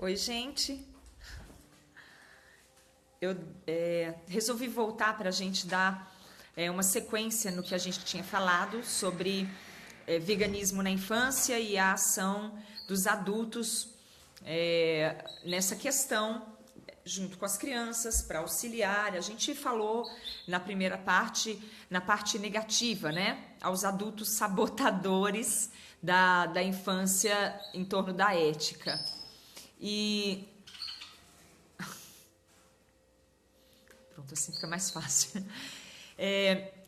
Oi, gente. Eu resolvi voltar para a gente dar uma sequência no que a gente tinha falado sobre veganismo na infância e a ação dos adultos nessa questão, junto com as crianças, para auxiliar. A gente falou na primeira parte, na parte negativa, né? Aos adultos sabotadores da infância em torno da ética. E pronto, assim fica mais fácil.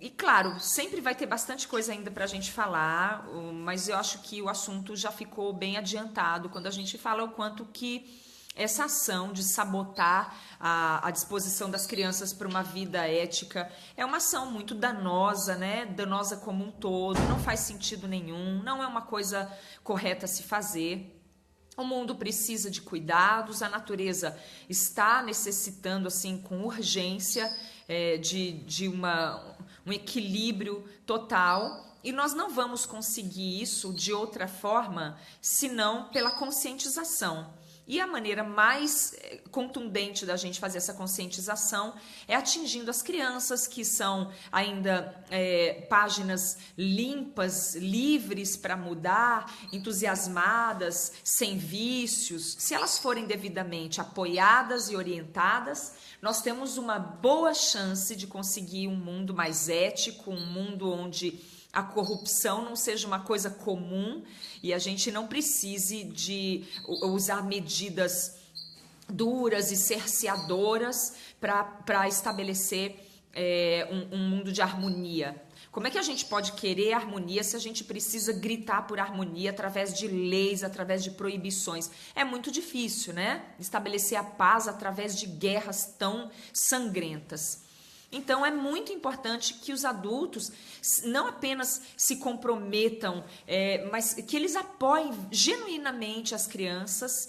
E claro, sempre vai ter bastante coisa ainda para a gente falar, mas eu acho que o assunto já ficou bem adiantado quando a gente fala o quanto que essa ação de sabotar a disposição das crianças para uma vida ética é uma ação muito danosa, né? Danosa como um todo, não faz sentido nenhum, não é uma coisa correta a se fazer. O mundo precisa de cuidados, a natureza está necessitando, assim, com urgência, de um equilíbrio total, e nós não vamos conseguir isso de outra forma, senão pela conscientização. E a maneira mais contundente da gente fazer essa conscientização é atingindo as crianças, que são ainda páginas limpas, livres para mudar, entusiasmadas, sem vícios. Se elas forem devidamente apoiadas e orientadas, nós temos uma boa chance de conseguir um mundo mais ético, um mundo onde a corrupção não seja uma coisa comum e a gente não precise de usar medidas duras e cerceadoras para estabelecer um mundo de harmonia. Como é que a gente pode querer harmonia se a gente precisa gritar por harmonia através de leis, através de proibições? É muito difícil, né? Estabelecer a paz através de guerras tão sangrentas. Então, é muito importante que os adultos não apenas se comprometam, mas que eles apoiem genuinamente as crianças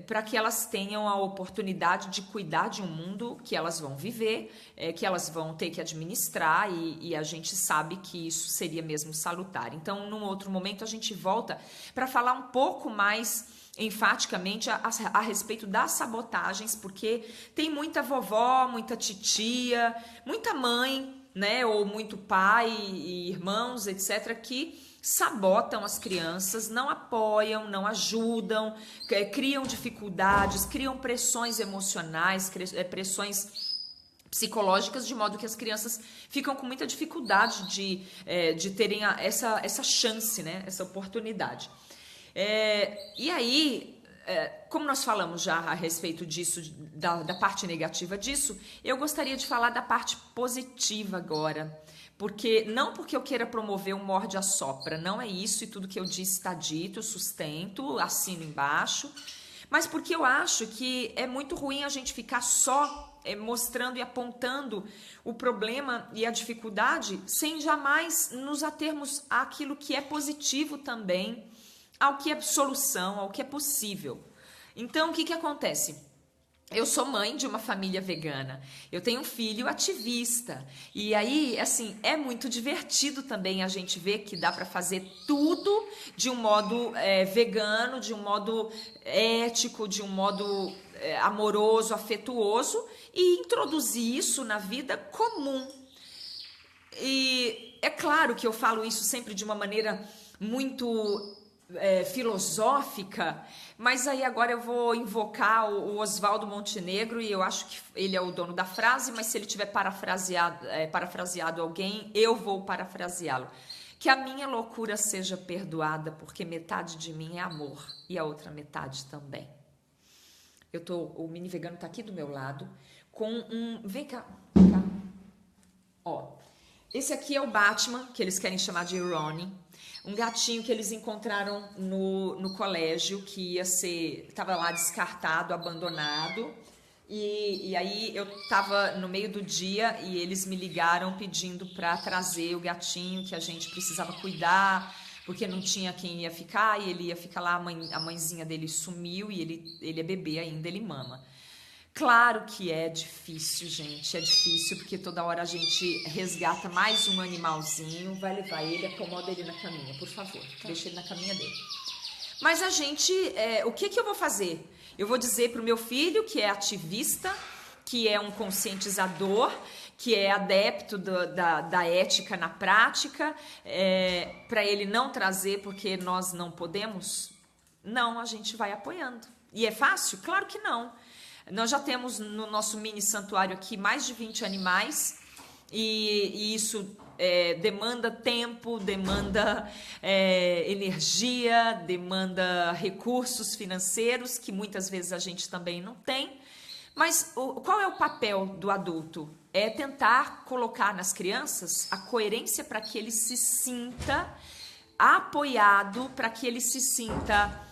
para que elas tenham a oportunidade de cuidar de um mundo que elas vão viver, que elas vão ter que administrar e a gente sabe que isso seria mesmo salutar. Então, num outro momento, a gente volta para falar um pouco mais enfaticamente a respeito das sabotagens, porque tem muita vovó, muita titia, muita mãe, né, ou muito pai e irmãos, etc., que sabotam as crianças, não apoiam, não ajudam, criam dificuldades, criam pressões emocionais, pressões psicológicas, de modo que as crianças ficam com muita dificuldade de terem essa chance, né, essa oportunidade. E aí, como nós falamos já a respeito disso, da parte negativa disso, eu gostaria de falar da parte positiva agora, não porque eu queira promover um morde-a-sopra, não é isso, e tudo que eu disse está dito, eu sustento, assino embaixo, mas porque eu acho que é muito ruim a gente ficar só mostrando e apontando o problema e a dificuldade, sem jamais nos atermos àquilo que é positivo também, ao que é solução, ao que é possível. Então, o que acontece? Eu sou mãe de uma família vegana, eu tenho um filho ativista, e aí, assim, é muito divertido também a gente ver que dá para fazer tudo de um modo vegano, de um modo ético, de um modo amoroso, afetuoso, e introduzir isso na vida comum. E é claro que eu falo isso sempre de uma maneira muito filosófica, mas aí agora eu vou invocar o Oswaldo Montenegro, e eu acho que ele é o dono da frase, mas se ele tiver parafraseado alguém, eu vou parafraseá-lo. Que a minha loucura seja perdoada, porque metade de mim é amor e a outra metade também. O mini vegano tá aqui do meu lado com vem cá. Ó, esse aqui é o Batman, que eles querem chamar de Ronnie. Um gatinho que eles encontraram no colégio, que estava lá descartado, abandonado. E aí eu estava no meio do dia e eles me ligaram pedindo para trazer o gatinho, que a gente precisava cuidar, porque não tinha quem ia ficar, e ele ia ficar lá, a mãezinha dele sumiu, e ele é bebê ainda, ele mama. Claro que é difícil, gente, é difícil, porque toda hora a gente resgata mais um animalzinho, vai levar ele, acomoda ele na caminha, por favor, deixa ele na caminha dele. Mas a gente, o que eu vou fazer? Eu vou dizer para o meu filho, que é ativista, que é um conscientizador, que é adepto da ética na prática, para ele não trazer porque nós não podemos? Não, a gente vai apoiando. E é fácil? Claro que não. Nós já temos no nosso mini santuário aqui mais de 20 animais e isso demanda tempo, demanda energia, demanda recursos financeiros que muitas vezes a gente também não tem. Mas qual é o papel do adulto? É tentar colocar nas crianças a coerência para que ele se sinta apoiado, para que ele se sinta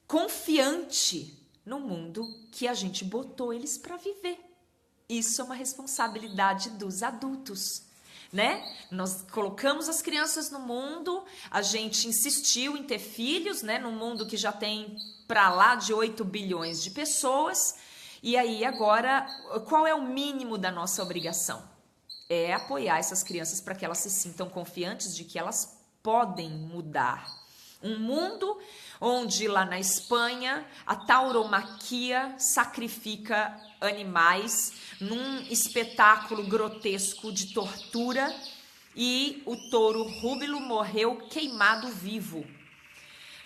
confiante no mundo que a gente botou eles para viver. Isso é uma responsabilidade dos adultos, né? Nós colocamos as crianças no mundo, a gente insistiu em ter filhos, né? Num mundo que já tem para lá de 8 bilhões de pessoas. E aí agora, qual é o mínimo da nossa obrigação? É apoiar essas crianças para que elas se sintam confiantes de que elas podem mudar. Um mundo onde lá na Espanha a tauromaquia sacrifica animais num espetáculo grotesco de tortura e o touro rúbilo morreu queimado vivo.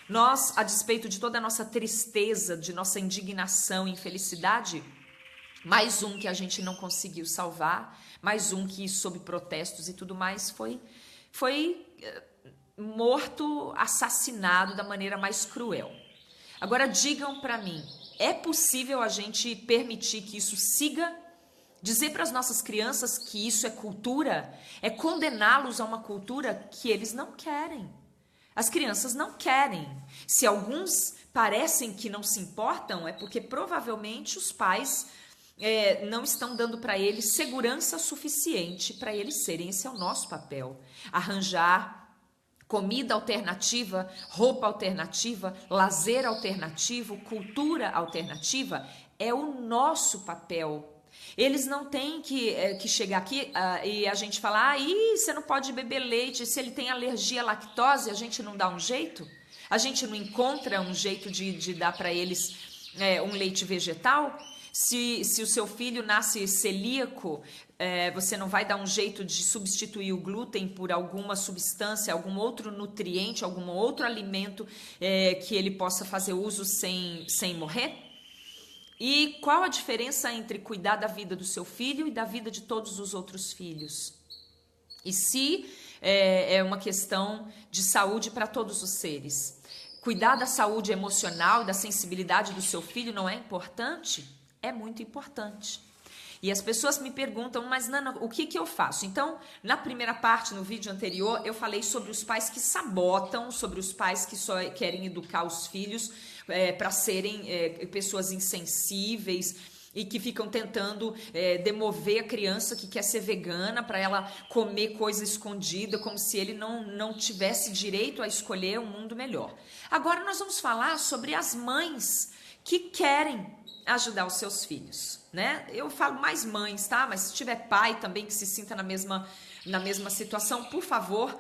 Nós, a despeito de toda a nossa tristeza, de nossa indignação e infelicidade, mais um que a gente não conseguiu salvar, mais um que sob protestos e tudo mais foi morto, assassinado da maneira mais cruel. Agora digam para mim, é possível a gente permitir que isso siga? Dizer para as nossas crianças que isso é cultura? É condená-los a uma cultura que eles não querem. As crianças não querem. Se alguns parecem que não se importam, é porque provavelmente os pais não estão dando para eles segurança suficiente para eles serem. Esse é o nosso papel. Arranjar comida alternativa, roupa alternativa, lazer alternativo, cultura alternativa é o nosso papel. Eles não têm que chegar aqui e a gente falar, você não pode beber leite, se ele tem alergia à lactose, a gente não dá um jeito? A gente não encontra um jeito de dar para eles um leite vegetal? Se o seu filho nasce celíaco, você não vai dar um jeito de substituir o glúten por alguma substância, algum outro nutriente, algum outro alimento que ele possa fazer uso sem morrer? E qual a diferença entre cuidar da vida do seu filho e da vida de todos os outros filhos? E se é uma questão de saúde para todos os seres? Cuidar da saúde emocional e da sensibilidade do seu filho não é importante? É muito importante. E as pessoas me perguntam, mas Nana, o que eu faço? Então, na primeira parte, no vídeo anterior, eu falei sobre os pais que sabotam, sobre os pais que só querem educar os filhos para serem pessoas insensíveis e que ficam tentando demover a criança que quer ser vegana para ela comer coisa escondida, como se ele não tivesse direito a escolher um mundo melhor. Agora nós vamos falar sobre as mães que querem ajudar os seus filhos, né? Eu falo mais mães, tá? Mas se tiver pai também que se sinta na mesma situação, por favor,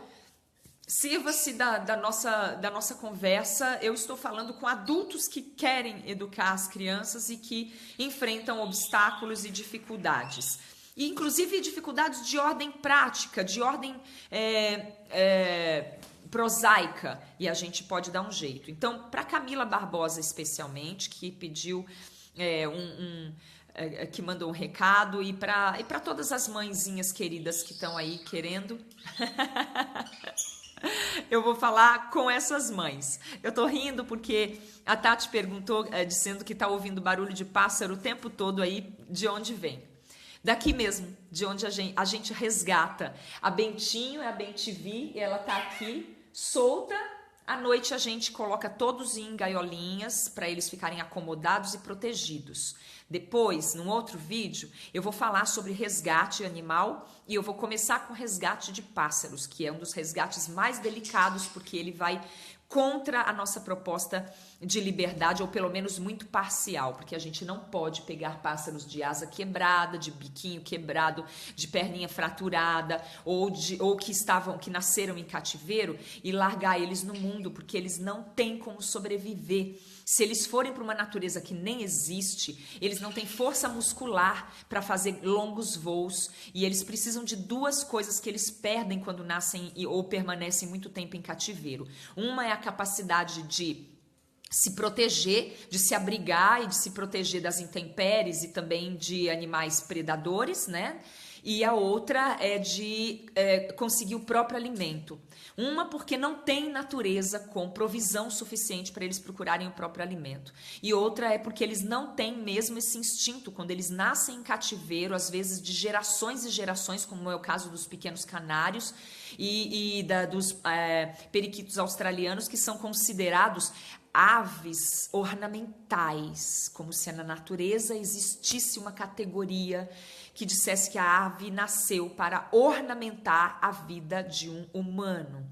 sirva-se da nossa conversa. Eu estou falando com adultos que querem educar as crianças e que enfrentam obstáculos e dificuldades. E, inclusive, dificuldades de ordem prática, de ordem prosaica. E a gente pode dar um jeito. Então, para Camila Barbosa, especialmente, que pediu que mandou um recado, e para todas as mãezinhas queridas que estão aí querendo... Eu vou falar com essas mães. Eu tô rindo porque a Tati perguntou, dizendo que tá ouvindo barulho de pássaro o tempo todo aí, de onde vem. Daqui mesmo, de onde a gente resgata. A Bentinho é a Bentivi, e ela tá aqui, solta. À noite a gente coloca todos em gaiolinhas para eles ficarem acomodados e protegidos. Depois, num outro vídeo, eu vou falar sobre resgate animal e eu vou começar com resgate de pássaros, que é um dos resgates mais delicados, porque ele vai contra a nossa proposta de liberdade, ou pelo menos muito parcial, porque a gente não pode pegar pássaros de asa quebrada, de biquinho quebrado, de perninha fraturada, ou que nasceram em cativeiro e largar eles no mundo, porque eles não têm como sobreviver. Se eles forem para uma natureza que nem existe, eles não têm força muscular para fazer longos voos, e eles precisam de duas coisas que eles perdem quando nascem ou permanecem muito tempo em cativeiro. Uma é a capacidade de se proteger, de se abrigar e de se proteger das intempéries e também de animais predadores, né? E a outra é de conseguir o próprio alimento. Uma porque não tem natureza com provisão suficiente para eles procurarem o próprio alimento. E outra é porque eles não têm mesmo esse instinto. Quando eles nascem em cativeiro, às vezes de gerações e gerações, como é o caso dos pequenos canários dos periquitos australianos, que são considerados aves ornamentais, como se na natureza existisse uma categoria que dissesse que a ave nasceu para ornamentar a vida de um humano.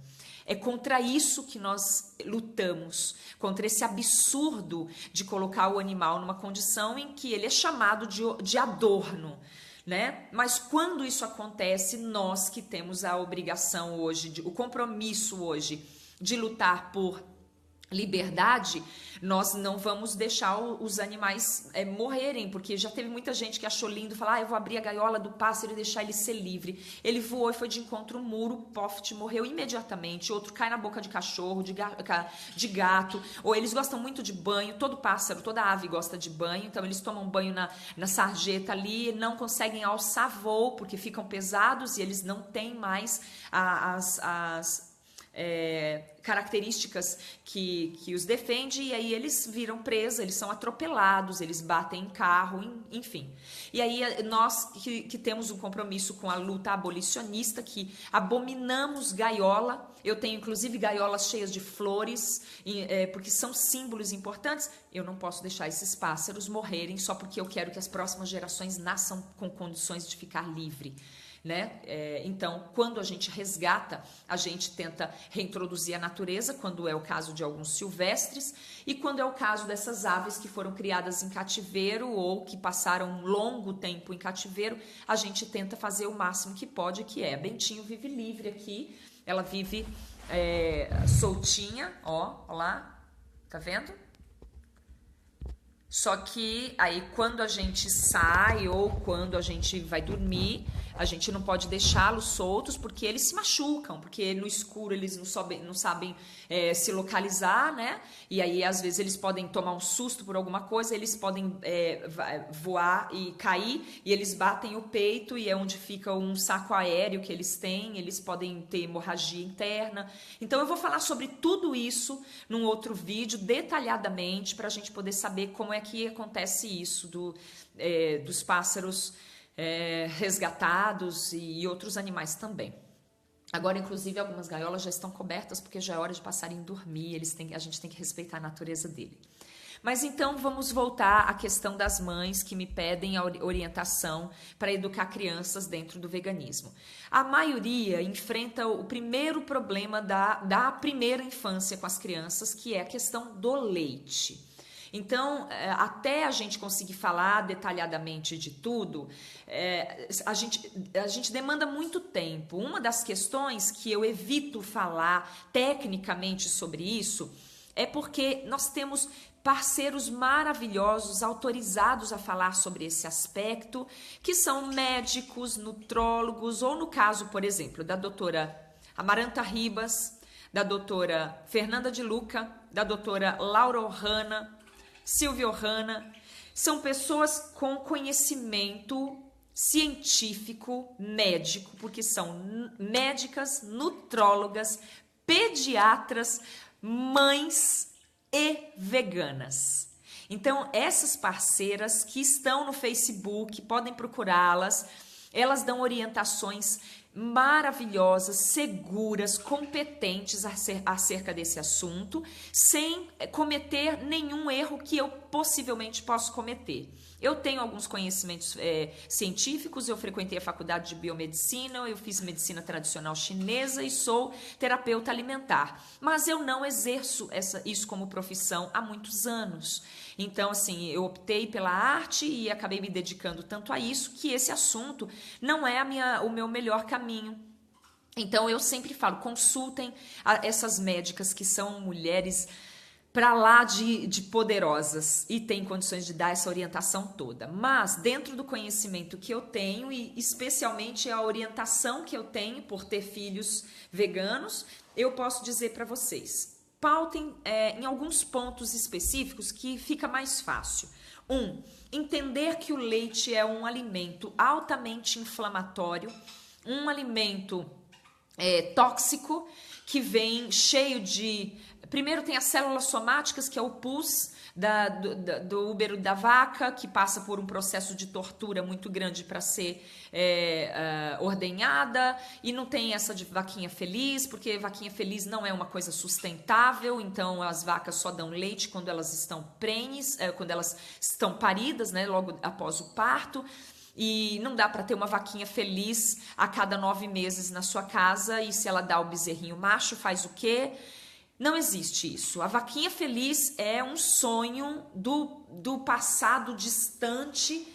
É contra isso que nós lutamos, contra esse absurdo de colocar o animal numa condição em que ele é chamado de adorno, né? Mas quando isso acontece, nós que temos a obrigação hoje, o compromisso hoje de lutar por liberdade, nós não vamos deixar os animais morrerem, porque já teve muita gente que achou lindo falar, eu vou abrir a gaiola do pássaro e deixar ele ser livre. Ele voou e foi de encontro ao muro, poft, morreu imediatamente. Outro cai na boca de cachorro, de gato, ou eles gostam muito de banho. Todo pássaro, toda ave gosta de banho, então eles tomam banho na sarjeta ali, não conseguem alçar voo porque ficam pesados e eles não têm mais as características que os defende, e aí eles viram presa, eles são atropelados, eles batem em carro, enfim. E aí nós que temos um compromisso com a luta abolicionista, que abominamos gaiola, eu tenho inclusive gaiolas cheias de flores, porque são símbolos importantes, eu não posso deixar esses pássaros morrerem só porque eu quero que as próximas gerações nasçam com condições de ficar livre. Né? Então, quando a gente resgata, a gente tenta reintroduzir a natureza, quando é o caso de alguns silvestres, e quando é o caso dessas aves que foram criadas em cativeiro ou que passaram um longo tempo em cativeiro, a gente tenta fazer o máximo que pode, que é. Bentinho vive livre aqui, ela vive soltinha, ó lá, tá vendo? Só que aí quando a gente sai ou quando a gente vai dormir, a gente não pode deixá-los soltos porque eles se machucam, porque no escuro eles não sabem se localizar, né? E aí às vezes eles podem tomar um susto por alguma coisa, eles podem voar e cair e eles batem o peito e é onde fica um saco aéreo que eles têm, eles podem ter hemorragia interna. Então eu vou falar sobre tudo isso num outro vídeo detalhadamente para a gente poder saber como é que acontece isso dos pássaros resgatados e outros animais também. Agora, inclusive, algumas gaiolas já estão cobertas porque já é hora de passarinho dormir, a gente tem que respeitar a natureza dele. Mas então vamos voltar à questão das mães que me pedem a orientação para educar crianças dentro do veganismo. A maioria enfrenta o primeiro problema da primeira infância com as crianças, que é a questão do leite. Então, até a gente conseguir falar detalhadamente de tudo, a gente demanda muito tempo. Uma das questões que eu evito falar tecnicamente sobre isso é porque nós temos parceiros maravilhosos, autorizados a falar sobre esse aspecto, que são médicos, nutrólogos, ou no caso, por exemplo, da doutora Amaranta Ribas, da doutora Fernanda de Luca, da doutora Laura Ohana, Silvia Ohana, são pessoas com conhecimento científico, médico, porque são médicas, nutrólogas, pediatras, mães e veganas. Então, essas parceiras que estão no Facebook, podem procurá-las, elas dão orientações maravilhosas, seguras, competentes acerca desse assunto, sem cometer nenhum erro que eu possivelmente possa cometer. Eu tenho alguns conhecimentos científicos, eu frequentei a faculdade de biomedicina, eu fiz medicina tradicional chinesa e sou terapeuta alimentar, mas eu não exerço isso como profissão há muitos anos. Então, assim, eu optei pela arte e acabei me dedicando tanto a isso que esse assunto não é o meu melhor caminho. Então, eu sempre falo, consultem essas médicas que são mulheres para lá de poderosas e têm condições de dar essa orientação toda. Mas, dentro do conhecimento que eu tenho e especialmente a orientação que eu tenho por ter filhos veganos, eu posso dizer para vocês, pautem em alguns pontos específicos que fica mais fácil. Entender que o leite é um alimento altamente inflamatório, um alimento tóxico, que vem cheio de... Primeiro tem as células somáticas, que é o pus do útero da vaca, que passa por um processo de tortura muito grande para ser ordenhada, e não tem essa de vaquinha feliz, porque vaquinha feliz não é uma coisa sustentável, então as vacas só dão leite quando elas estão prenhes, quando elas estão paridas, né, logo após o parto. E não dá para ter uma vaquinha feliz a cada 9 meses na sua casa, e se ela dá o bezerrinho macho, faz o quê? Não existe isso. A vaquinha feliz é um sonho do passado distante,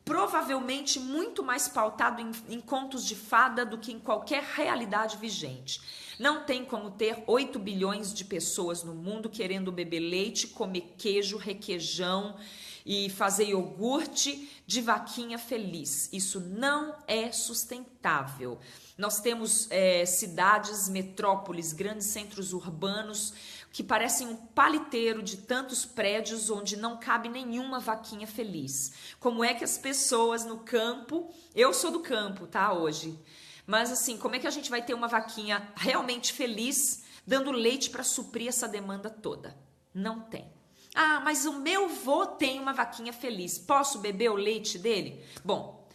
provavelmente muito mais pautado em contos de fada do que em qualquer realidade vigente. Não tem como ter 8 bilhões de pessoas no mundo querendo beber leite, comer queijo, requeijão e fazer iogurte de vaquinha feliz. Isso não é sustentável. Nós temos cidades, metrópoles, grandes centros urbanos que parecem um paliteiro de tantos prédios onde não cabe nenhuma vaquinha feliz. Como é que as pessoas no campo... Eu sou do campo, tá, hoje. Mas assim, como é que a gente vai ter uma vaquinha realmente feliz dando leite para suprir essa demanda toda? Não tem. Ah, mas o meu vô tem uma vaquinha feliz. Posso beber o leite dele? Bom,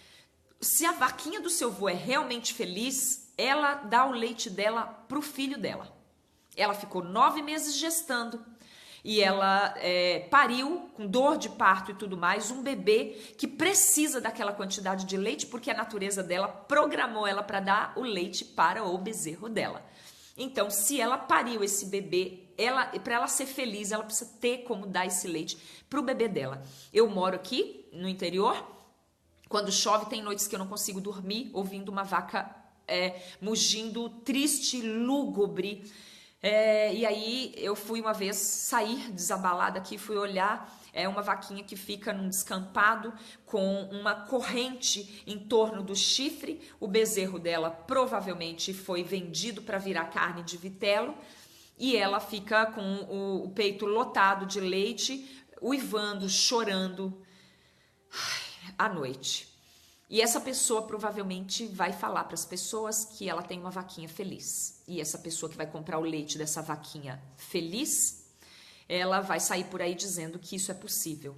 se a vaquinha do seu vô é realmente feliz, ela dá o leite dela para o filho dela. Ela ficou 9 meses gestando e ela pariu com dor de parto e tudo mais, um bebê que precisa daquela quantidade de leite porque a natureza dela programou ela para dar o leite para o bezerro dela. Então, se ela pariu esse bebê, para ela ser feliz, ela precisa ter como dar esse leite para o bebê dela. Eu moro aqui no interior, quando chove tem noites que eu não consigo dormir ouvindo uma vaca mugindo, triste, lúgubre. E aí eu fui uma vez sair desabalada aqui, fui olhar, uma vaquinha que fica num descampado com uma corrente em torno do chifre. O bezerro dela provavelmente foi vendido para virar carne de vitelo e ela fica com o peito lotado de leite, uivando, chorando à noite. E essa pessoa provavelmente vai falar para as pessoas que ela tem uma vaquinha feliz. E essa pessoa que vai comprar o leite dessa vaquinha feliz, ela vai sair por aí dizendo que isso é possível.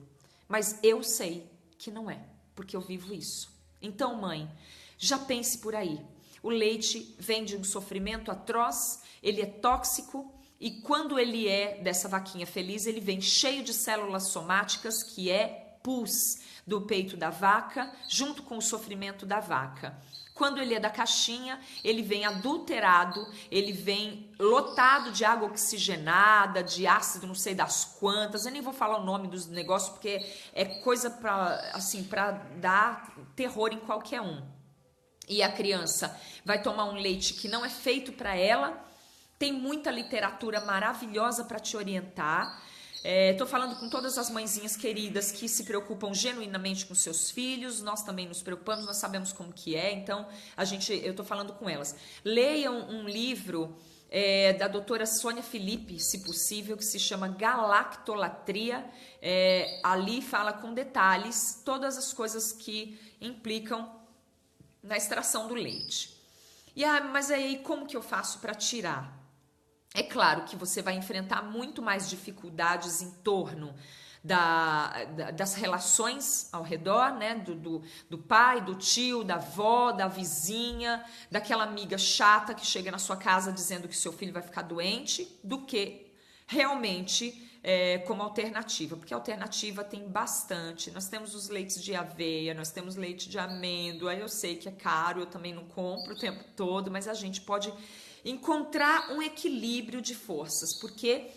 Mas eu sei que não é, porque eu vivo isso. Então, mãe, já pense por aí. O leite vem de um sofrimento atroz, ele é tóxico, e quando ele é dessa vaquinha feliz, ele vem cheio de células somáticas, que é pus do peito da vaca, junto com o sofrimento da vaca. Quando ele é da caixinha, ele vem adulterado, ele vem lotado de água oxigenada, de ácido não sei das quantas. Eu nem vou falar o nome dos negócios, porque é coisa para dar terror em qualquer um. E a criança vai tomar um leite que não é feito para ela. Tem muita literatura maravilhosa para te orientar. Estou falando com todas as mãezinhas queridas que se preocupam genuinamente com seus filhos. Nós também nos preocupamos, nós sabemos como que é. Então, eu estou falando com elas. Leiam um livro da doutora Sônia Felipe, se possível, que se chama Galactolatria. Ali fala com detalhes todas as coisas que implicam na extração do leite. Mas aí como que eu faço para tirar? É claro que você vai enfrentar muito mais dificuldades em torno das relações ao redor, né? Do pai, do tio, da avó, da vizinha, daquela amiga chata que chega na sua casa dizendo que seu filho vai ficar doente, do que realmente como alternativa, porque alternativa tem bastante. Nós temos os leites de aveia, nós temos leite de amêndoa, eu sei que é caro, eu também não compro o tempo todo, mas a gente pode encontrar um equilíbrio de forças, porque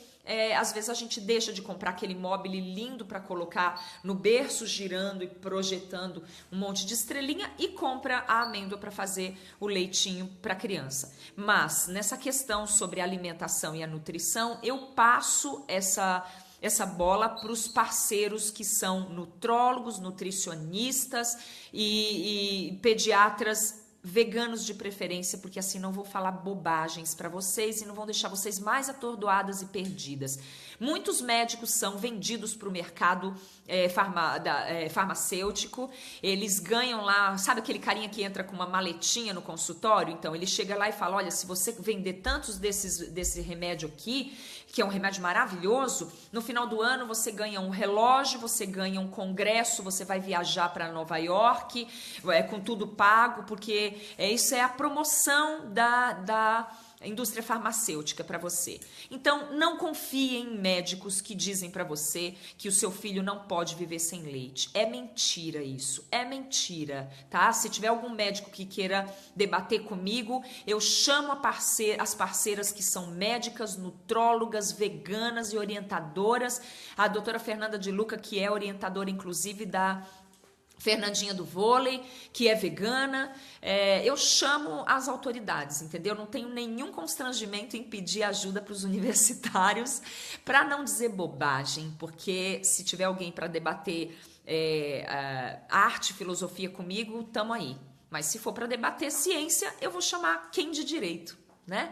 às vezes a gente deixa de comprar aquele mobile lindo para colocar no berço, girando e projetando um monte de estrelinha, e compra a amêndoa para fazer o leitinho para a criança. Mas nessa questão sobre a alimentação e a nutrição, eu passo essa bola para os parceiros que são nutrólogos, nutricionistas e pediatras veganos de preferência, porque assim não vou falar bobagens para vocês e não vão deixar vocês mais atordoadas e perdidas. Muitos médicos são vendidos para o mercado farmacêutico, eles ganham lá, sabe aquele carinha que entra com uma maletinha no consultório? Então ele chega lá e fala, olha, se você vender tantos desse remédio aqui, que é um remédio maravilhoso, no final do ano você ganha um relógio, você ganha um congresso, você vai viajar para Nova York, com tudo pago, porque isso é a promoção da indústria farmacêutica para você. Então, não confie em médicos que dizem para você que o seu filho não pode viver sem leite. É mentira isso, é mentira, tá? Se tiver algum médico que queira debater comigo, eu chamo as parceiras que são médicas, nutrólogas, veganas e orientadoras, a doutora Fernanda de Luca, que é orientadora, inclusive, da Fernandinha do vôlei, que é vegana, eu chamo as autoridades, entendeu? Não tenho nenhum constrangimento em pedir ajuda para os universitários, para não dizer bobagem, porque se tiver alguém para debater arte, filosofia comigo, tamo aí. Mas se for para debater ciência, eu vou chamar quem de direito, né?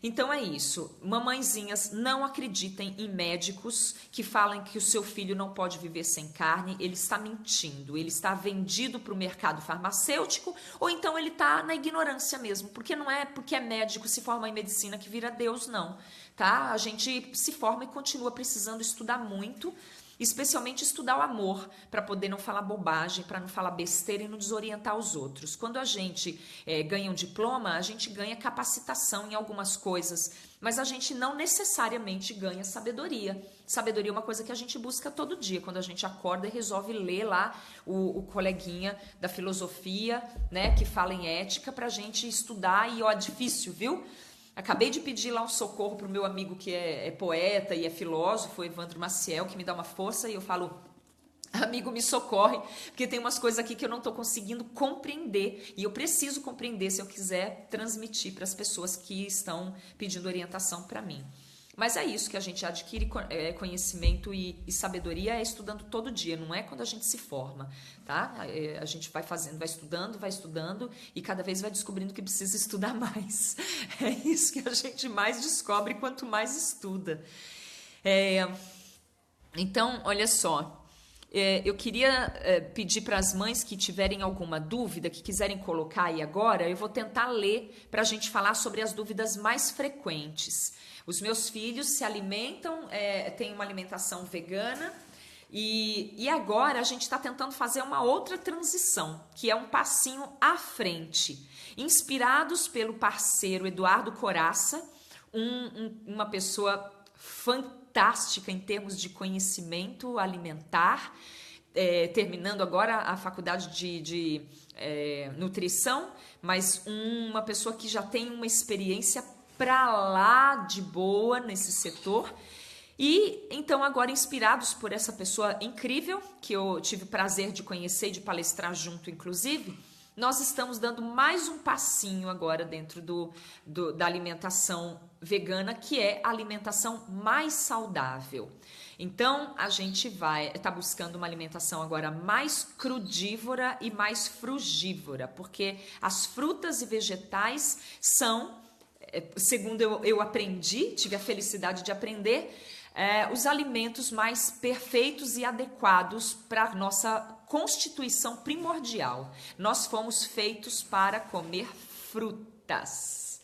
Então é isso, mamãezinhas, não acreditem em médicos que falam que o seu filho não pode viver sem carne, ele está mentindo, ele está vendido para o mercado farmacêutico, ou então ele está na ignorância mesmo, porque não é porque é médico, se forma em medicina que vira Deus, não, tá? A gente se forma e continua precisando estudar muito, especialmente estudar o amor, para poder não falar bobagem, para não falar besteira e não desorientar os outros. Quando a gente ganha um diploma, a gente ganha capacitação em algumas coisas, mas a gente não necessariamente ganha sabedoria. Sabedoria é uma coisa que a gente busca todo dia, quando a gente acorda e resolve ler lá o coleguinha da filosofia, né, que fala em ética, para a gente estudar, e é difícil, viu? Acabei de pedir lá um socorro para o meu amigo que é poeta e é filósofo, Evandro Maciel, que me dá uma força, e eu falo, amigo, me socorre, porque tem umas coisas aqui que eu não estou conseguindo compreender, e eu preciso compreender se eu quiser transmitir para as pessoas que estão pedindo orientação para mim. Mas é isso que a gente adquire conhecimento e sabedoria estudando todo dia, não é quando a gente se forma, tá? A gente vai fazendo, vai estudando e cada vez vai descobrindo que precisa estudar mais. É isso que a gente mais descobre quanto mais estuda. Então, olha só, eu queria pedir para as mães que tiverem alguma dúvida, que quiserem colocar aí agora, eu vou tentar ler para a gente falar sobre as dúvidas mais frequentes. Os meus filhos se alimentam, têm uma alimentação vegana e agora a gente está tentando fazer uma outra transição, que é um passinho à frente. Inspirados pelo parceiro Eduardo Coraça, uma pessoa fantástica em termos de conhecimento alimentar, terminando agora a faculdade de nutrição, mas uma pessoa que já tem uma experiência para lá de boa nesse setor. E então agora, inspirados por essa pessoa incrível, que eu tive o prazer de conhecer e de palestrar junto, inclusive, nós estamos dando mais um passinho agora dentro da alimentação vegana, que é a alimentação mais saudável. Então, a gente tá buscando uma alimentação agora mais crudívora e mais frugívora, porque as frutas e vegetais são, segundo eu aprendi, tive a felicidade de aprender, os alimentos mais perfeitos e adequados para a nossa constituição primordial. Nós fomos feitos para comer frutas.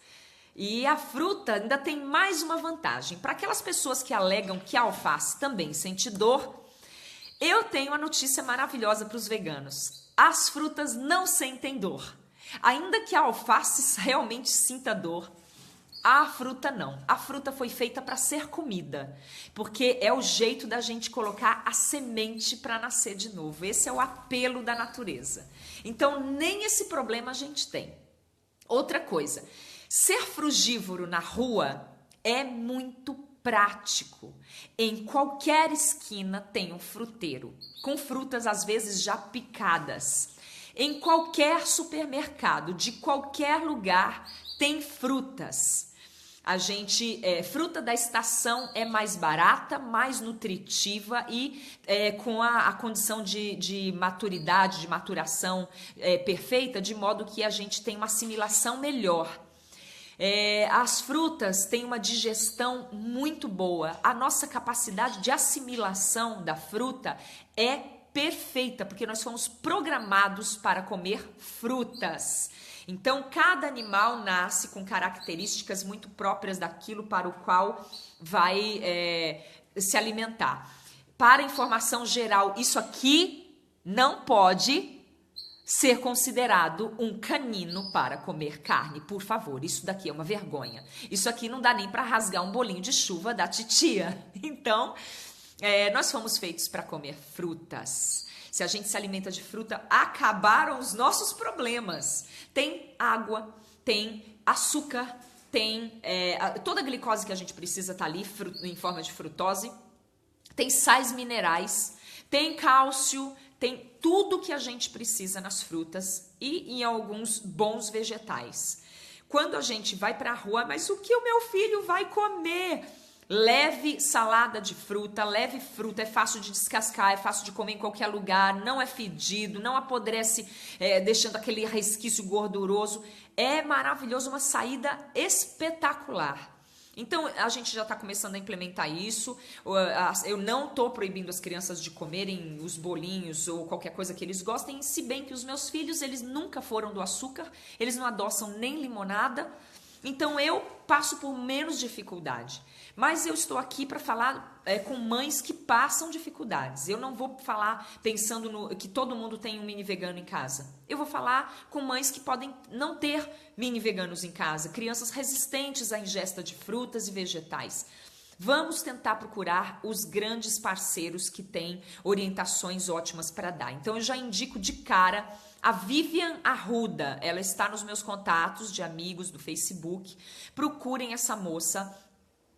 E a fruta ainda tem mais uma vantagem. Para aquelas pessoas que alegam que a alface também sente dor, Eu tenho uma notícia maravilhosa para os veganos. As frutas não sentem dor. Ainda que a alface realmente sinta dor, a fruta não. A fruta foi feita para ser comida, porque é o jeito da gente colocar a semente para nascer de novo. Esse é o apelo da natureza. Então, nem esse problema a gente tem. Outra coisa, ser frugívoro na rua é muito prático. Em qualquer esquina tem um fruteiro, com frutas às vezes já picadas. Em qualquer supermercado, de qualquer lugar, tem frutas. Fruta da estação é mais barata, mais nutritiva e com a condição de maturidade, de maturação perfeita, de modo que a gente tem uma assimilação melhor. As frutas têm uma digestão muito boa. A nossa capacidade de assimilação da fruta é perfeita, porque nós fomos programados para comer frutas. Então, cada animal nasce com características muito próprias daquilo para o qual vai se alimentar. Para informação geral, isso aqui não pode ser considerado um canino para comer carne, por favor. Isso daqui é uma vergonha. Isso aqui não dá nem para rasgar um bolinho de chuva da titia. Então, nós fomos feitos para comer frutas. Se a gente se alimenta de fruta, acabaram os nossos problemas. Tem água, tem açúcar, tem toda a glicose que a gente precisa tá ali em forma de frutose. Tem sais minerais, tem cálcio, tem tudo que a gente precisa nas frutas e em alguns bons vegetais. Quando a gente vai para a rua, mas o que o meu filho vai comer? Leve salada de fruta, leve fruta, é fácil de descascar, é fácil de comer em qualquer lugar, não é fedido, não apodrece deixando aquele resquício gorduroso. É maravilhoso, uma saída espetacular. Então, a gente já está começando a implementar isso. Eu não estou proibindo as crianças de comerem os bolinhos ou qualquer coisa que eles gostem, se bem que os meus filhos, eles nunca foram do açúcar, eles não adoçam nem limonada. Então, eu passo por menos dificuldade. Mas eu estou aqui para falar com mães que passam dificuldades. Eu não vou falar pensando que todo mundo tem um mini vegano em casa. Eu vou falar com mães que podem não ter mini veganos em casa, crianças resistentes à ingesta de frutas e vegetais. Vamos tentar procurar os grandes parceiros que têm orientações ótimas para dar. Então, eu já indico de cara a Vivian Arruda. Ela está nos meus contatos de amigos do Facebook. Procurem essa moça.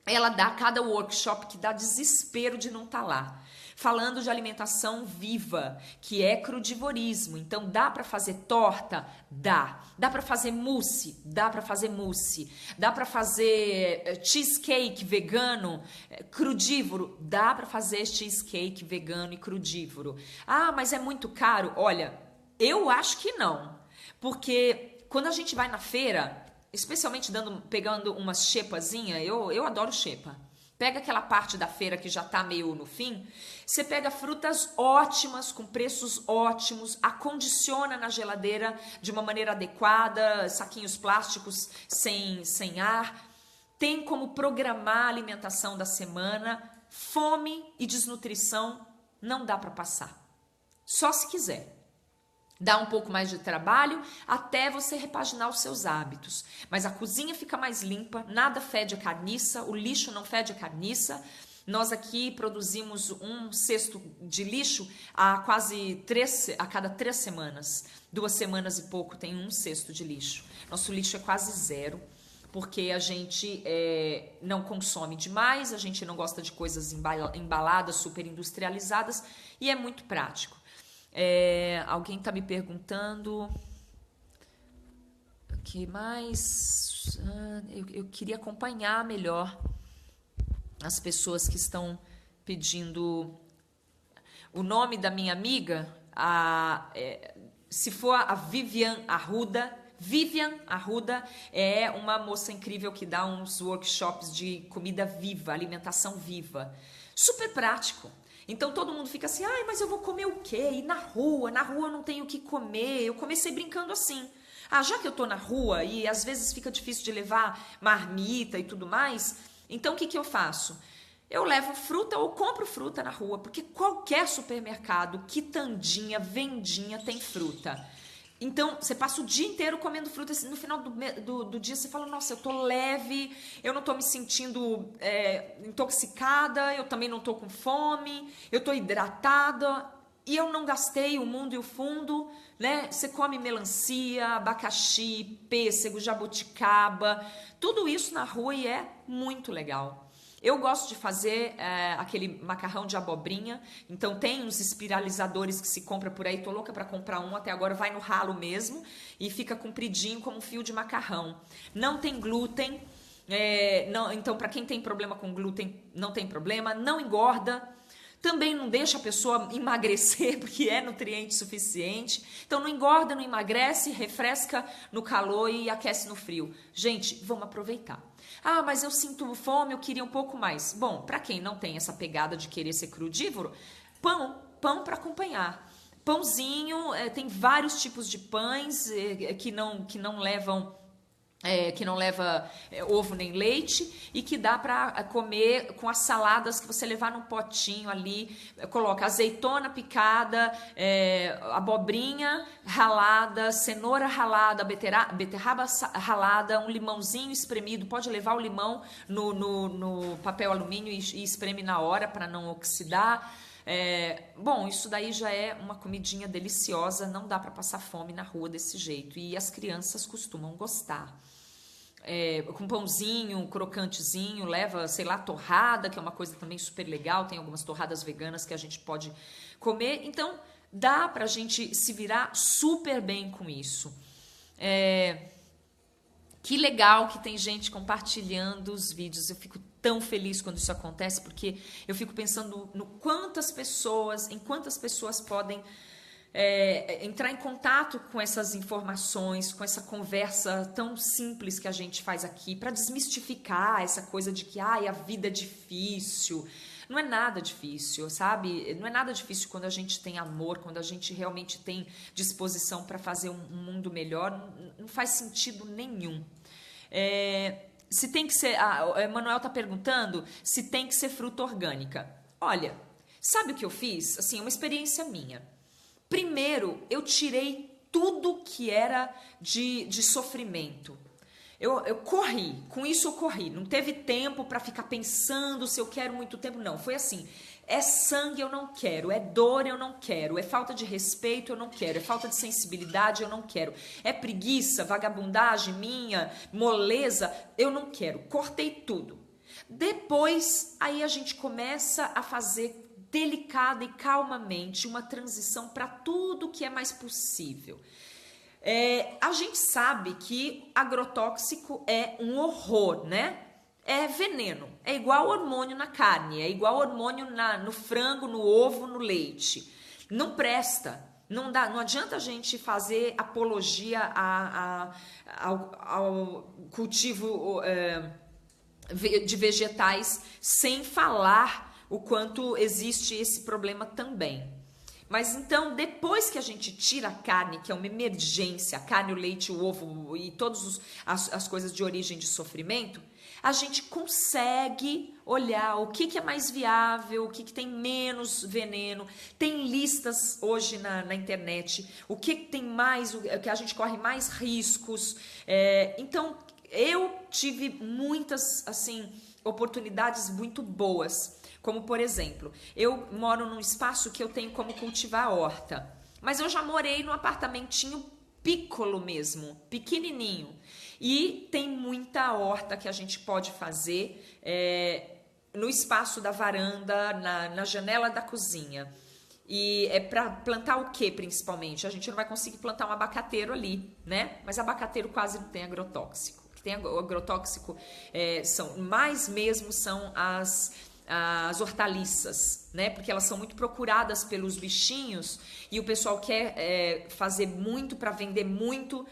Ela dá cada workshop que dá desespero de não estar lá. Falando de alimentação viva, que é crudivorismo. Então, dá para fazer torta? Dá. Dá para fazer mousse? Dá para fazer mousse. Dá para fazer cheesecake vegano, crudívoro? Dá para fazer cheesecake vegano e crudívoro. Ah, mas é muito caro? Olha, eu acho que não. Porque quando a gente vai na feira, especialmente pegando umas xepazinha, eu adoro xepa. Pega aquela parte da feira que já está meio no fim, você pega frutas ótimas, com preços ótimos, acondiciona na geladeira de uma maneira adequada, saquinhos plásticos sem ar, tem como programar a alimentação da semana. Fome e desnutrição não dá para passar, só se quiser. Dá um pouco mais de trabalho até você repaginar os seus hábitos. Mas a cozinha fica mais limpa, nada fede a carniça, o lixo não fede a carniça. Nós aqui produzimos um cesto de lixo a cada 3 semanas. 2 semanas e pouco tem um cesto de lixo. Nosso lixo é quase zero, porque a gente não consome demais, a gente não gosta de coisas embaladas, super industrializadas, e é muito prático. Alguém está me perguntando o que mais. Eu queria acompanhar melhor as pessoas que estão pedindo o nome da minha amiga. Se for a Vivian Arruda. Vivian Arruda é uma moça incrível que dá uns workshops de comida viva, alimentação viva, super prático. Então, todo mundo fica assim, mas eu vou comer o quê? E na rua eu não tenho o que comer. Eu comecei brincando assim. Já que eu tô na rua e às vezes fica difícil de levar marmita e tudo mais, então o que eu faço? eu levo fruta ou compro fruta na rua, porque qualquer supermercado, quitandinha, vendinha, tem fruta. Então, você passa o dia inteiro comendo fruta, no final do dia você fala, nossa, eu tô leve, eu não tô me sentindo intoxicada, eu também não tô com fome, eu tô hidratada, e eu não gastei o mundo e o fundo, né? Você come melancia, abacaxi, pêssego, jabuticaba, tudo isso na rua e é muito legal. Eu gosto de fazer aquele macarrão de abobrinha, então tem uns espiralizadores que se compra por aí, tô louca para comprar um, até agora vai no ralo mesmo e fica compridinho como um fio de macarrão. Não tem glúten, então para quem tem problema com glúten não tem problema, não engorda, também não deixa a pessoa emagrecer, porque é nutriente suficiente. Então não engorda, não emagrece, refresca no calor e aquece no frio. Gente, vamos aproveitar. Ah, mas eu sinto fome, eu queria um pouco mais. Bom, para quem não tem essa pegada de querer ser crudívoro, pão para acompanhar. Pãozinho, tem vários tipos de pães que não levam que não leva ovo nem leite e que dá para comer com as saladas que você levar num potinho ali, coloca azeitona picada, abobrinha ralada, cenoura ralada, beterraba ralada, um limãozinho espremido, pode levar o limão no papel alumínio e espreme na hora para não oxidar. Bom, isso daí já é uma comidinha deliciosa, não dá para passar fome na rua desse jeito e as crianças costumam gostar. Com pãozinho, crocantezinho, leva, sei lá, torrada, que é uma coisa também super legal, tem algumas torradas veganas que a gente pode comer, então dá pra gente se virar super bem com isso. Que legal que tem gente compartilhando os vídeos, eu fico tão feliz quando isso acontece, porque eu fico pensando em quantas pessoas podem entrar em contato com essas informações, com essa conversa tão simples que a gente faz aqui, para desmistificar essa coisa de que a vida é difícil. Não é nada difícil, sabe? Não é nada difícil quando a gente tem amor, quando a gente realmente tem disposição para fazer um mundo melhor. Não faz sentido nenhum. Se tem que ser... A Manuel está perguntando se tem que ser fruta orgânica. Olha, sabe o que eu fiz? Assim, é uma experiência minha. Primeiro, eu tirei tudo que era de sofrimento. Eu corri, com isso eu corri. Não teve tempo para ficar pensando se eu quero muito tempo. Não, foi assim. É sangue, eu não quero. É dor, eu não quero. É falta de respeito, eu não quero. É falta de sensibilidade, eu não quero. É preguiça, vagabundagem minha, moleza, eu não quero. Cortei tudo. Depois, aí a gente começa a fazer delicada e calmamente uma transição para tudo que é mais possível. A gente sabe que agrotóxico é um horror, né? É veneno, é igual hormônio na carne, é igual hormônio no frango, no ovo, no leite. Não presta, não adianta a gente fazer apologia ao cultivo de vegetais sem falar o quanto existe esse problema também. Mas então, depois que a gente tira a carne, que é uma emergência, a carne, o leite, o ovo e todas as coisas de origem de sofrimento, a gente consegue olhar o que é mais viável, o que tem menos veneno. Tem listas hoje na internet, o que tem mais, o que a gente corre mais riscos. Então, eu tive muitas, assim, oportunidades muito boas. Como, por exemplo, eu moro num espaço que eu tenho como cultivar a horta. Mas eu já morei num apartamentinho piccolo mesmo, pequenininho. E tem muita horta que a gente pode fazer no espaço da varanda, na janela da cozinha. E é para plantar o que, principalmente? A gente não vai conseguir plantar um abacateiro ali, né? Mas abacateiro quase não tem agrotóxico. O que tem agrotóxico são as hortaliças, né? Porque elas são muito procuradas pelos bichinhos e o pessoal quer fazer muito para vender muito,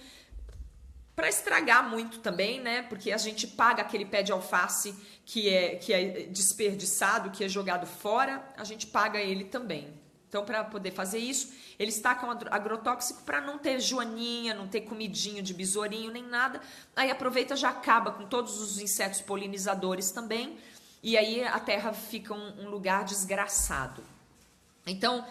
para estragar muito também, né? Porque a gente paga aquele pé de alface que é desperdiçado, que é jogado fora, a gente paga ele também. Então, para poder fazer isso, eles tacam agrotóxico para não ter joaninha, não ter comidinho de besourinho, nem nada. Aí aproveita, já acaba com todos os insetos polinizadores também. e aí a terra fica um lugar desgraçado. Então,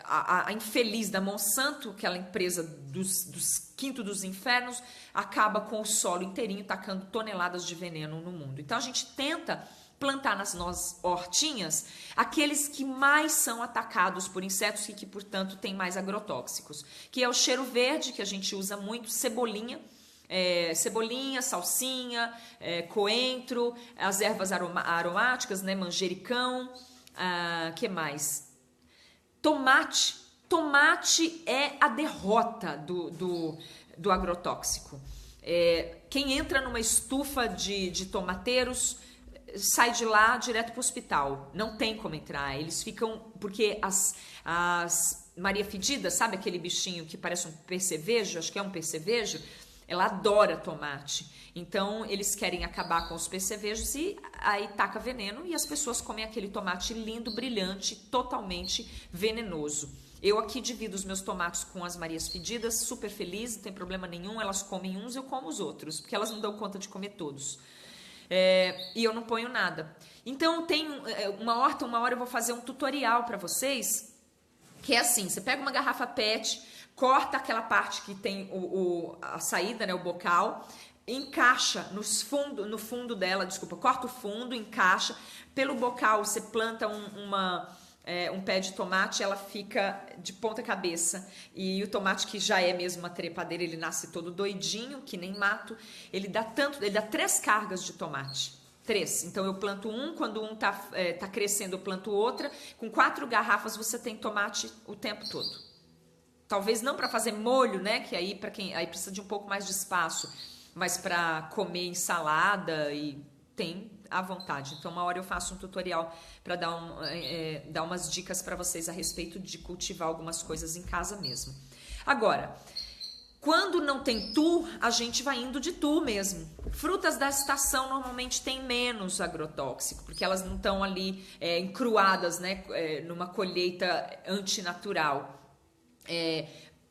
a infeliz da Monsanto, aquela empresa dos quinto dos infernos, acaba com o solo inteirinho, tacando toneladas de veneno no mundo. Então, a gente tenta plantar nas nossas hortinhas aqueles que mais são atacados por insetos e que, portanto, têm mais agrotóxicos, que é o cheiro verde, que a gente usa muito, cebolinha, salsinha, coentro, as ervas aromáticas, né, manjericão, que mais? Tomate. Tomate é a derrota do agrotóxico. Quem entra numa estufa de tomateiros sai de lá direto para o hospital. Não tem como entrar. Eles ficam... Porque as Maria Fedida, sabe aquele bichinho que parece um percevejo? Acho que é um percevejo. Ela adora tomate. Então, eles querem acabar com os percevejos e aí taca veneno e as pessoas comem aquele tomate lindo, brilhante, totalmente venenoso. Eu aqui divido os meus tomates com as Marias Fedidas, super feliz, não tem problema nenhum. Elas comem uns, eu como os outros, porque elas não dão conta de comer todos. E eu não ponho nada. Então, tem uma horta, uma hora eu vou fazer um tutorial para vocês, que é assim, você pega uma garrafa PET, corta aquela parte que tem a saída, né, o bocal, encaixa no fundo dela, corta o fundo, encaixa, pelo bocal você planta um pé de tomate, ela fica de ponta cabeça, e o tomate que já é mesmo uma trepadeira, ele nasce todo doidinho, que nem mato, ele dá 3 cargas de tomate, 3, então eu planto quando tá crescendo eu planto outra, com 4 garrafas você tem tomate o tempo todo. Talvez não para fazer molho, né, que aí aí precisa de um pouco mais de espaço, mas para comer ensalada e tem à vontade. Então, uma hora eu faço um tutorial para dar umas dicas para vocês a respeito de cultivar algumas coisas em casa mesmo. Agora, quando não tem a gente vai indo de mesmo. Frutas da estação normalmente têm menos agrotóxico, porque elas não estão ali encruadas, né, numa colheita antinatural.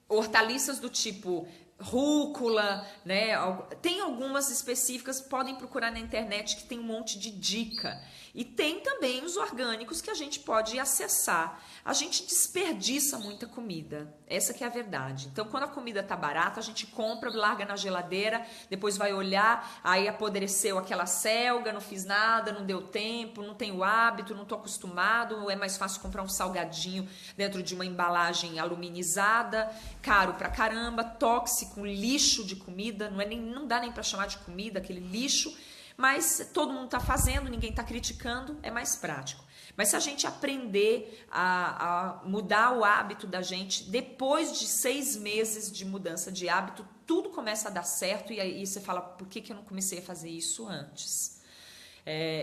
Hortaliças do tipo rúcula, né? Tem algumas específicas, podem procurar na internet que tem um monte de dica. E tem também os orgânicos que a gente pode acessar. A gente desperdiça muita comida, essa que é a verdade. Então, quando a comida tá barata, a gente compra, larga na geladeira, depois vai olhar, aí apodreceu aquela selga, não fiz nada, não deu tempo, não tenho hábito, não tô acostumado, é mais fácil comprar um salgadinho dentro de uma embalagem aluminizada, caro pra caramba, tóxico, lixo de comida, não dá nem para chamar de comida, aquele lixo, mas todo mundo está fazendo, ninguém está criticando, é mais prático. Mas se a gente aprender a mudar o hábito da gente, depois de 6 meses de mudança de hábito, tudo começa a dar certo e aí você fala, por que eu não comecei a fazer isso antes?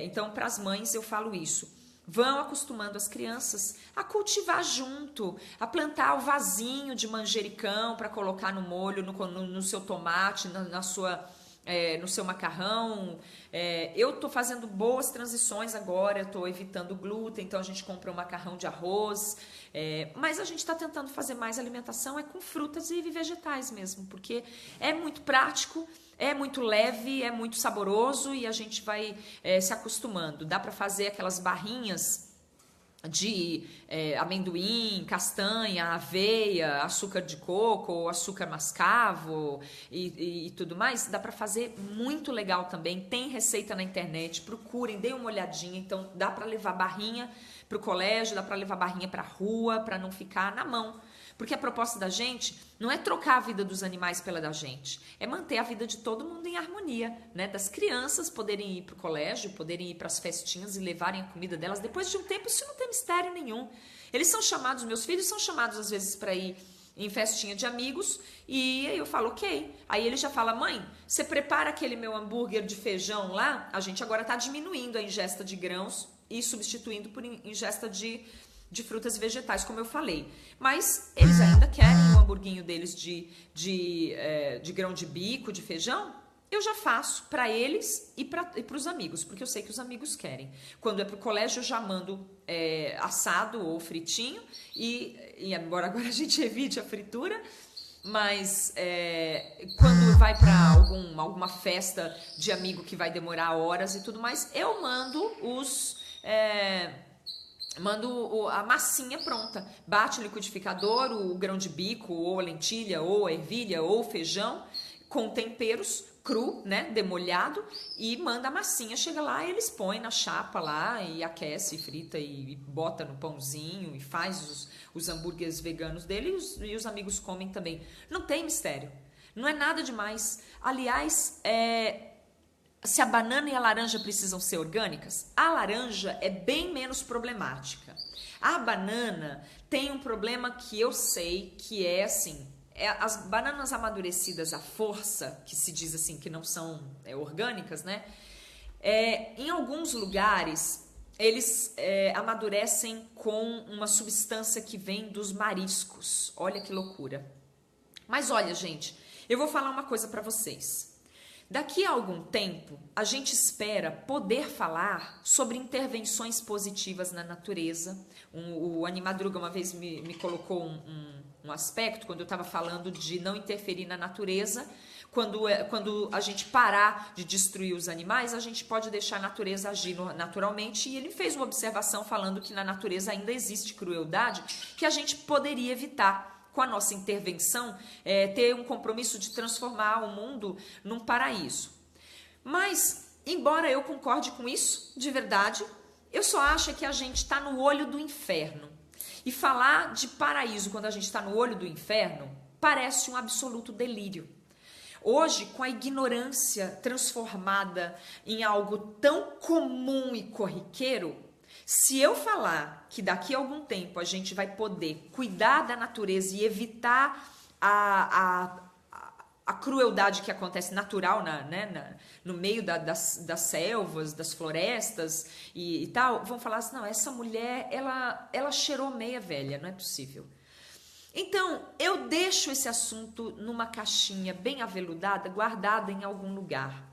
Então, para as mães eu falo isso. Vão acostumando as crianças a cultivar junto, a plantar o vasinho de manjericão para colocar no molho, no seu tomate, no seu macarrão. Eu estou fazendo boas transições agora, eu estou evitando glúten, então a gente compra um macarrão de arroz, mas a gente está tentando fazer mais alimentação com frutas e vegetais mesmo, porque é muito prático, é muito leve, é muito saboroso e a gente vai se acostumando. Dá para fazer aquelas barrinhas de amendoim, castanha, aveia, açúcar de coco, açúcar mascavo e tudo mais. Dá para fazer muito legal também. Tem receita na internet, procurem, deem uma olhadinha. Então dá para levar barrinha para o colégio, dá para levar barrinha para a rua, para não ficar na mão. Porque a proposta da gente não é trocar a vida dos animais pela da gente, é manter a vida de todo mundo em harmonia, né? Das crianças poderem ir para o colégio, poderem ir para as festinhas e levarem a comida delas. Depois de um tempo, isso não tem mistério nenhum. Eles são chamados, meus filhos são chamados às vezes para ir em festinha de amigos e aí eu falo, ok. Aí ele já fala, mãe, você prepara aquele meu hambúrguer de feijão lá? A gente agora está diminuindo a ingesta de grãos e substituindo por ingesta de frutas e vegetais, como eu falei. Mas eles ainda querem o hamburguinho deles de grão de bico, de feijão. Eu já faço para eles e para os amigos, porque eu sei que os amigos querem. Quando é para o colégio, eu já mando assado ou fritinho. E embora agora a gente evite a fritura, Mas quando vai para alguma festa de amigo que vai demorar horas e tudo mais, eu mando a massinha pronta. Bate o liquidificador, o grão de bico, ou a lentilha, ou a ervilha, ou o feijão, com temperos, cru, né, demolhado, e manda a massinha. Chega lá, eles põem na chapa lá, e aquece, frita, e bota no pãozinho, e faz os hambúrgueres veganos dele, e os amigos comem também. Não tem mistério. Não é nada demais. Aliás, se a banana e a laranja precisam ser orgânicas, a laranja é bem menos problemática. A banana tem um problema que eu sei que é assim, as bananas amadurecidas à força, que se diz assim que não são orgânicas, né? Em alguns lugares eles amadurecem com uma substância que vem dos mariscos. Olha que loucura. Mas olha, gente, eu vou falar uma coisa para vocês. Daqui a algum tempo, a gente espera poder falar sobre intervenções positivas na natureza. O Animadruga uma vez me colocou um aspecto, quando eu estava falando de não interferir na natureza. Quando a gente parar de destruir os animais, a gente pode deixar a natureza agir naturalmente. E ele fez uma observação falando que na natureza ainda existe crueldade que a gente poderia evitar. Com a nossa intervenção, ter um compromisso de transformar o mundo num paraíso. Mas, embora eu concorde com isso, de verdade, eu só acho que a gente está no olho do inferno. E falar de paraíso quando a gente está no olho do inferno parece um absoluto delírio. Hoje, com a ignorância transformada em algo tão comum e corriqueiro, se eu falar que daqui a algum tempo a gente vai poder cuidar da natureza e evitar a crueldade que acontece natural no meio das selvas, das florestas e tal, vão falar assim, não, essa mulher, ela cheirou meia velha, não é possível. Então, eu deixo esse assunto numa caixinha bem aveludada, guardada em algum lugar.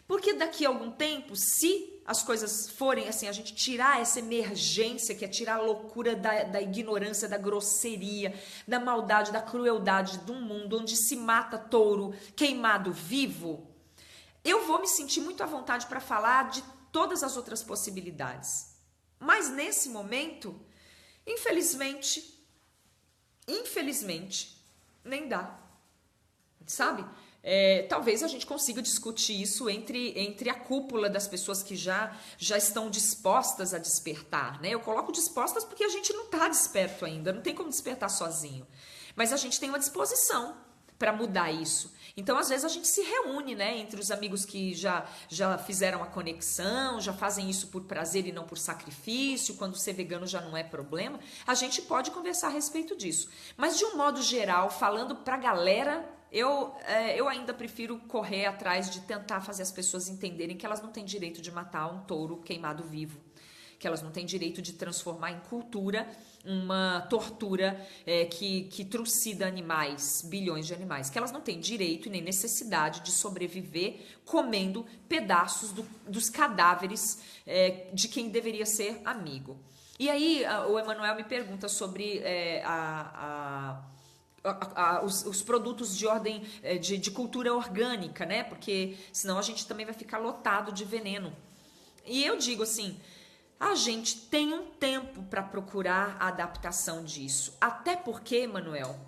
Porque daqui a algum tempo, se as coisas forem assim, a gente tirar essa emergência, que é tirar a loucura da ignorância, da grosseria, da maldade, da crueldade de um mundo onde se mata touro queimado vivo, eu vou me sentir muito à vontade para falar de todas as outras possibilidades. Mas nesse momento, infelizmente, nem dá, sabe? Talvez a gente consiga discutir isso entre a cúpula das pessoas que já estão dispostas a despertar, né? Eu coloco dispostas porque a gente não está desperto ainda, não tem como despertar sozinho. Mas a gente tem uma disposição para mudar isso. Então, às vezes, a gente se reúne, né, entre os amigos que já fizeram a conexão, já fazem isso por prazer e não por sacrifício, quando ser vegano já não é problema. A gente pode conversar a respeito disso. Mas, de um modo geral, falando para a galera, eu ainda prefiro correr atrás de tentar fazer as pessoas entenderem que elas não têm direito de matar um touro queimado vivo, que elas não têm direito de transformar em cultura uma tortura que trucida animais, bilhões de animais, que elas não têm direito e nem necessidade de sobreviver comendo pedaços dos cadáveres de quem deveria ser amigo. E aí o Emanuel me pergunta sobre os produtos de ordem de cultura orgânica, né? Porque senão a gente também vai ficar lotado de veneno. E eu digo assim, a gente tem um tempo para procurar a adaptação disso. Até porque, Manuel,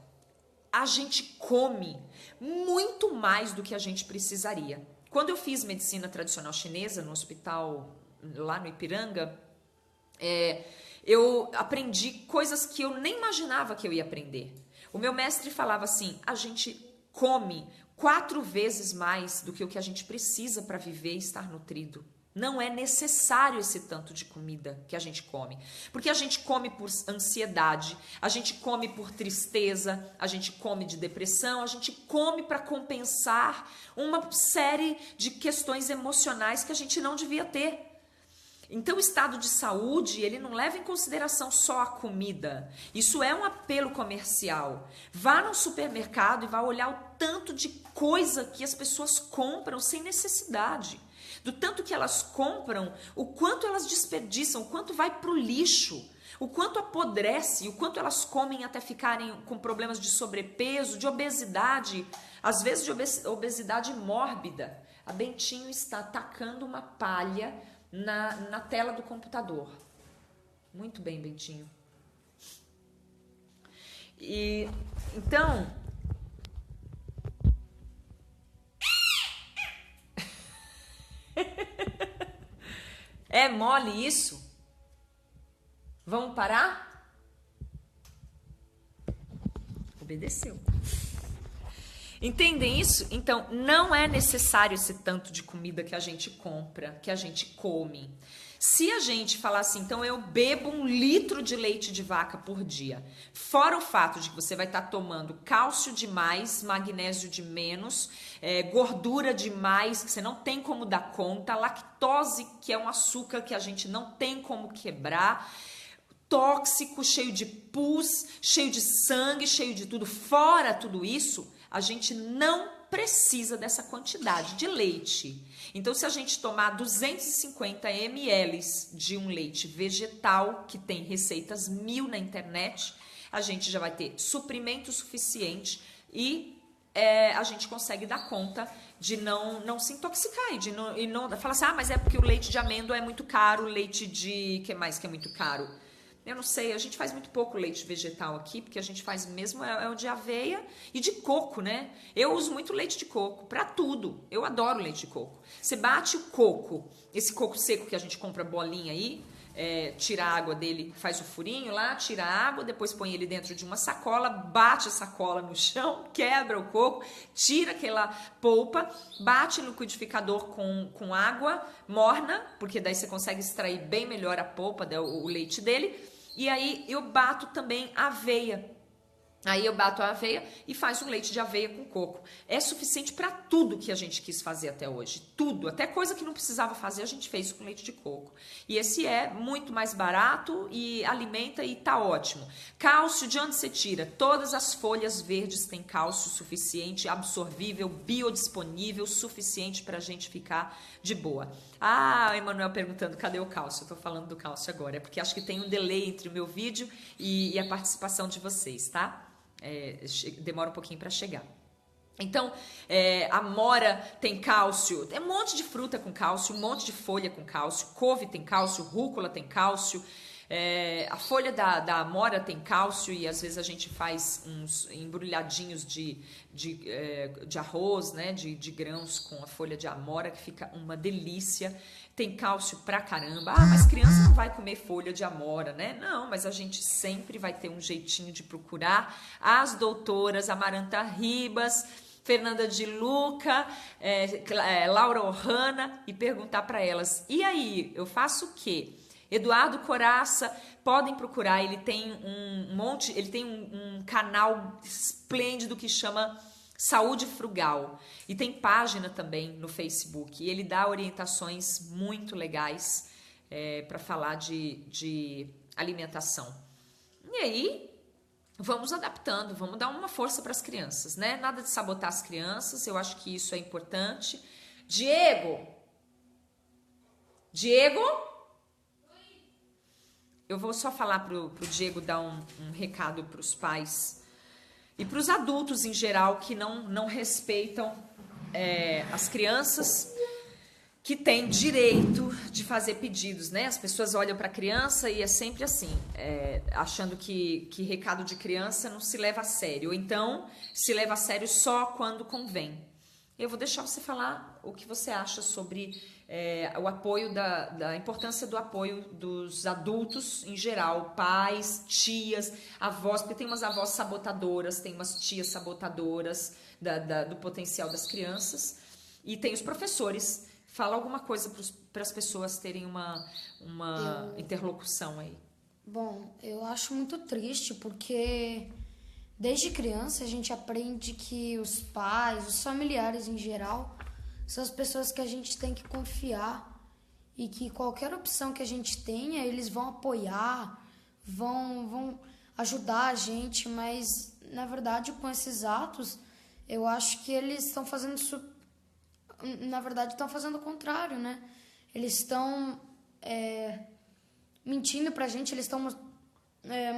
a gente come muito mais do que a gente precisaria. Quando eu fiz medicina tradicional chinesa no hospital lá no Ipiranga, eu aprendi coisas que eu nem imaginava que eu ia aprender. O meu mestre falava assim, a gente come 4 vezes mais do que o que a gente precisa para viver e estar nutrido. Não é necessário esse tanto de comida que a gente come. Porque a gente come por ansiedade, a gente come por tristeza, a gente come de depressão, a gente come para compensar uma série de questões emocionais que a gente não devia ter. Então, o estado de saúde, ele não leva em consideração só a comida. Isso é um apelo comercial. Vá no supermercado e vá olhar o tanto de coisa que as pessoas compram sem necessidade. Do tanto que elas compram, o quanto elas desperdiçam, o quanto vai para o lixo. O quanto apodrece, o quanto elas comem até ficarem com problemas de sobrepeso, de obesidade, às vezes de obesidade mórbida. A Bentinho está tacando uma palha na tela do computador. Muito bem, Bentinho. E então, é mole isso? Vamos parar? Obedeceu. Entendem isso? Então, não é necessário esse tanto de comida que a gente compra, que a gente come. Se a gente falar assim, então eu bebo 1 litro de leite de vaca por dia, fora o fato de que você vai estar tomando cálcio demais, magnésio de menos, gordura demais, que você não tem como dar conta, lactose, que é um açúcar que a gente não tem como quebrar, tóxico, cheio de pus, cheio de sangue, cheio de tudo, fora tudo isso, a gente não precisa dessa quantidade de leite. Então, se a gente tomar 250 ml de um leite vegetal, que tem receitas 1000 na internet, a gente já vai ter suprimento suficiente e a gente consegue dar conta de não se intoxicar e não falar assim, mas é porque o leite de amêndoa é muito caro, o leite de... que mais que é muito caro? Eu não sei, a gente faz muito pouco leite vegetal aqui, porque a gente faz mesmo o de aveia e de coco, né? Eu uso muito leite de coco para tudo. Eu adoro leite de coco. Você bate o coco, esse coco seco que a gente compra bolinha aí, tira a água dele, faz o furinho lá, tira a água, depois põe ele dentro de uma sacola, bate a sacola no chão, quebra o coco, tira aquela polpa, bate no liquidificador com água morna, porque daí você consegue extrair bem melhor a polpa, o leite dele. E aí eu bato também a aveia. Aí eu bato a aveia e faço um leite de aveia com coco. É suficiente para tudo que a gente quis fazer até hoje. Tudo. Até coisa que não precisava fazer a gente fez com leite de coco. E esse é muito mais barato e alimenta e tá ótimo. Cálcio, de onde você tira? Todas as folhas verdes têm cálcio suficiente, absorvível, biodisponível, suficiente para a gente ficar de boa. Ah, Emanuel perguntando, cadê o cálcio? Eu tô falando do cálcio agora. É porque acho que tem um delay entre o meu vídeo e a participação de vocês, tá? Demora um pouquinho para chegar. Então, amora tem cálcio, tem um monte de fruta com cálcio, um monte de folha com cálcio, couve tem cálcio, rúcula tem cálcio, a folha da amora tem cálcio e às vezes a gente faz uns embrulhadinhos de arroz, né, de grãos com a folha de amora, que fica uma delícia. Tem cálcio pra caramba. Mas criança não vai comer folha de amora, né? Não, mas a gente sempre vai ter um jeitinho de procurar as doutoras Amaranta Ribas, Fernanda de Luca, Laura Ohana e perguntar para elas, e aí, eu faço o quê? Eduardo Coraça, podem procurar, ele tem um canal esplêndido que chama Saúde Frugal e tem página também no Facebook e ele dá orientações muito legais para falar de alimentação. E aí, vamos adaptando, vamos dar uma força para as crianças, né? Nada de sabotar as crianças, eu acho que isso é importante. Diego, eu vou só falar pro Diego dar um recado para os pais e para os adultos em geral que não respeitam as crianças, que têm direito de fazer pedidos, né? As pessoas olham para a criança e é sempre assim, achando que recado de criança não se leva a sério, ou então se leva a sério só quando convém. Eu vou deixar você falar o que você acha sobre o apoio da importância do apoio dos adultos em geral, pais, tias, avós, porque tem umas avós sabotadoras, tem umas tias sabotadoras do potencial das crianças, e tem os professores. Fala alguma coisa para as pessoas terem uma interlocução aí. Bom, eu acho muito triste porque desde criança a gente aprende que os pais, os familiares em geral, são as pessoas que a gente tem que confiar e que qualquer opção que a gente tenha, eles vão apoiar, vão ajudar a gente, mas na verdade com esses atos eu acho que eles estão fazendo isso, na verdade estão fazendo o contrário, né? Eles estão mentindo pra gente, eles estão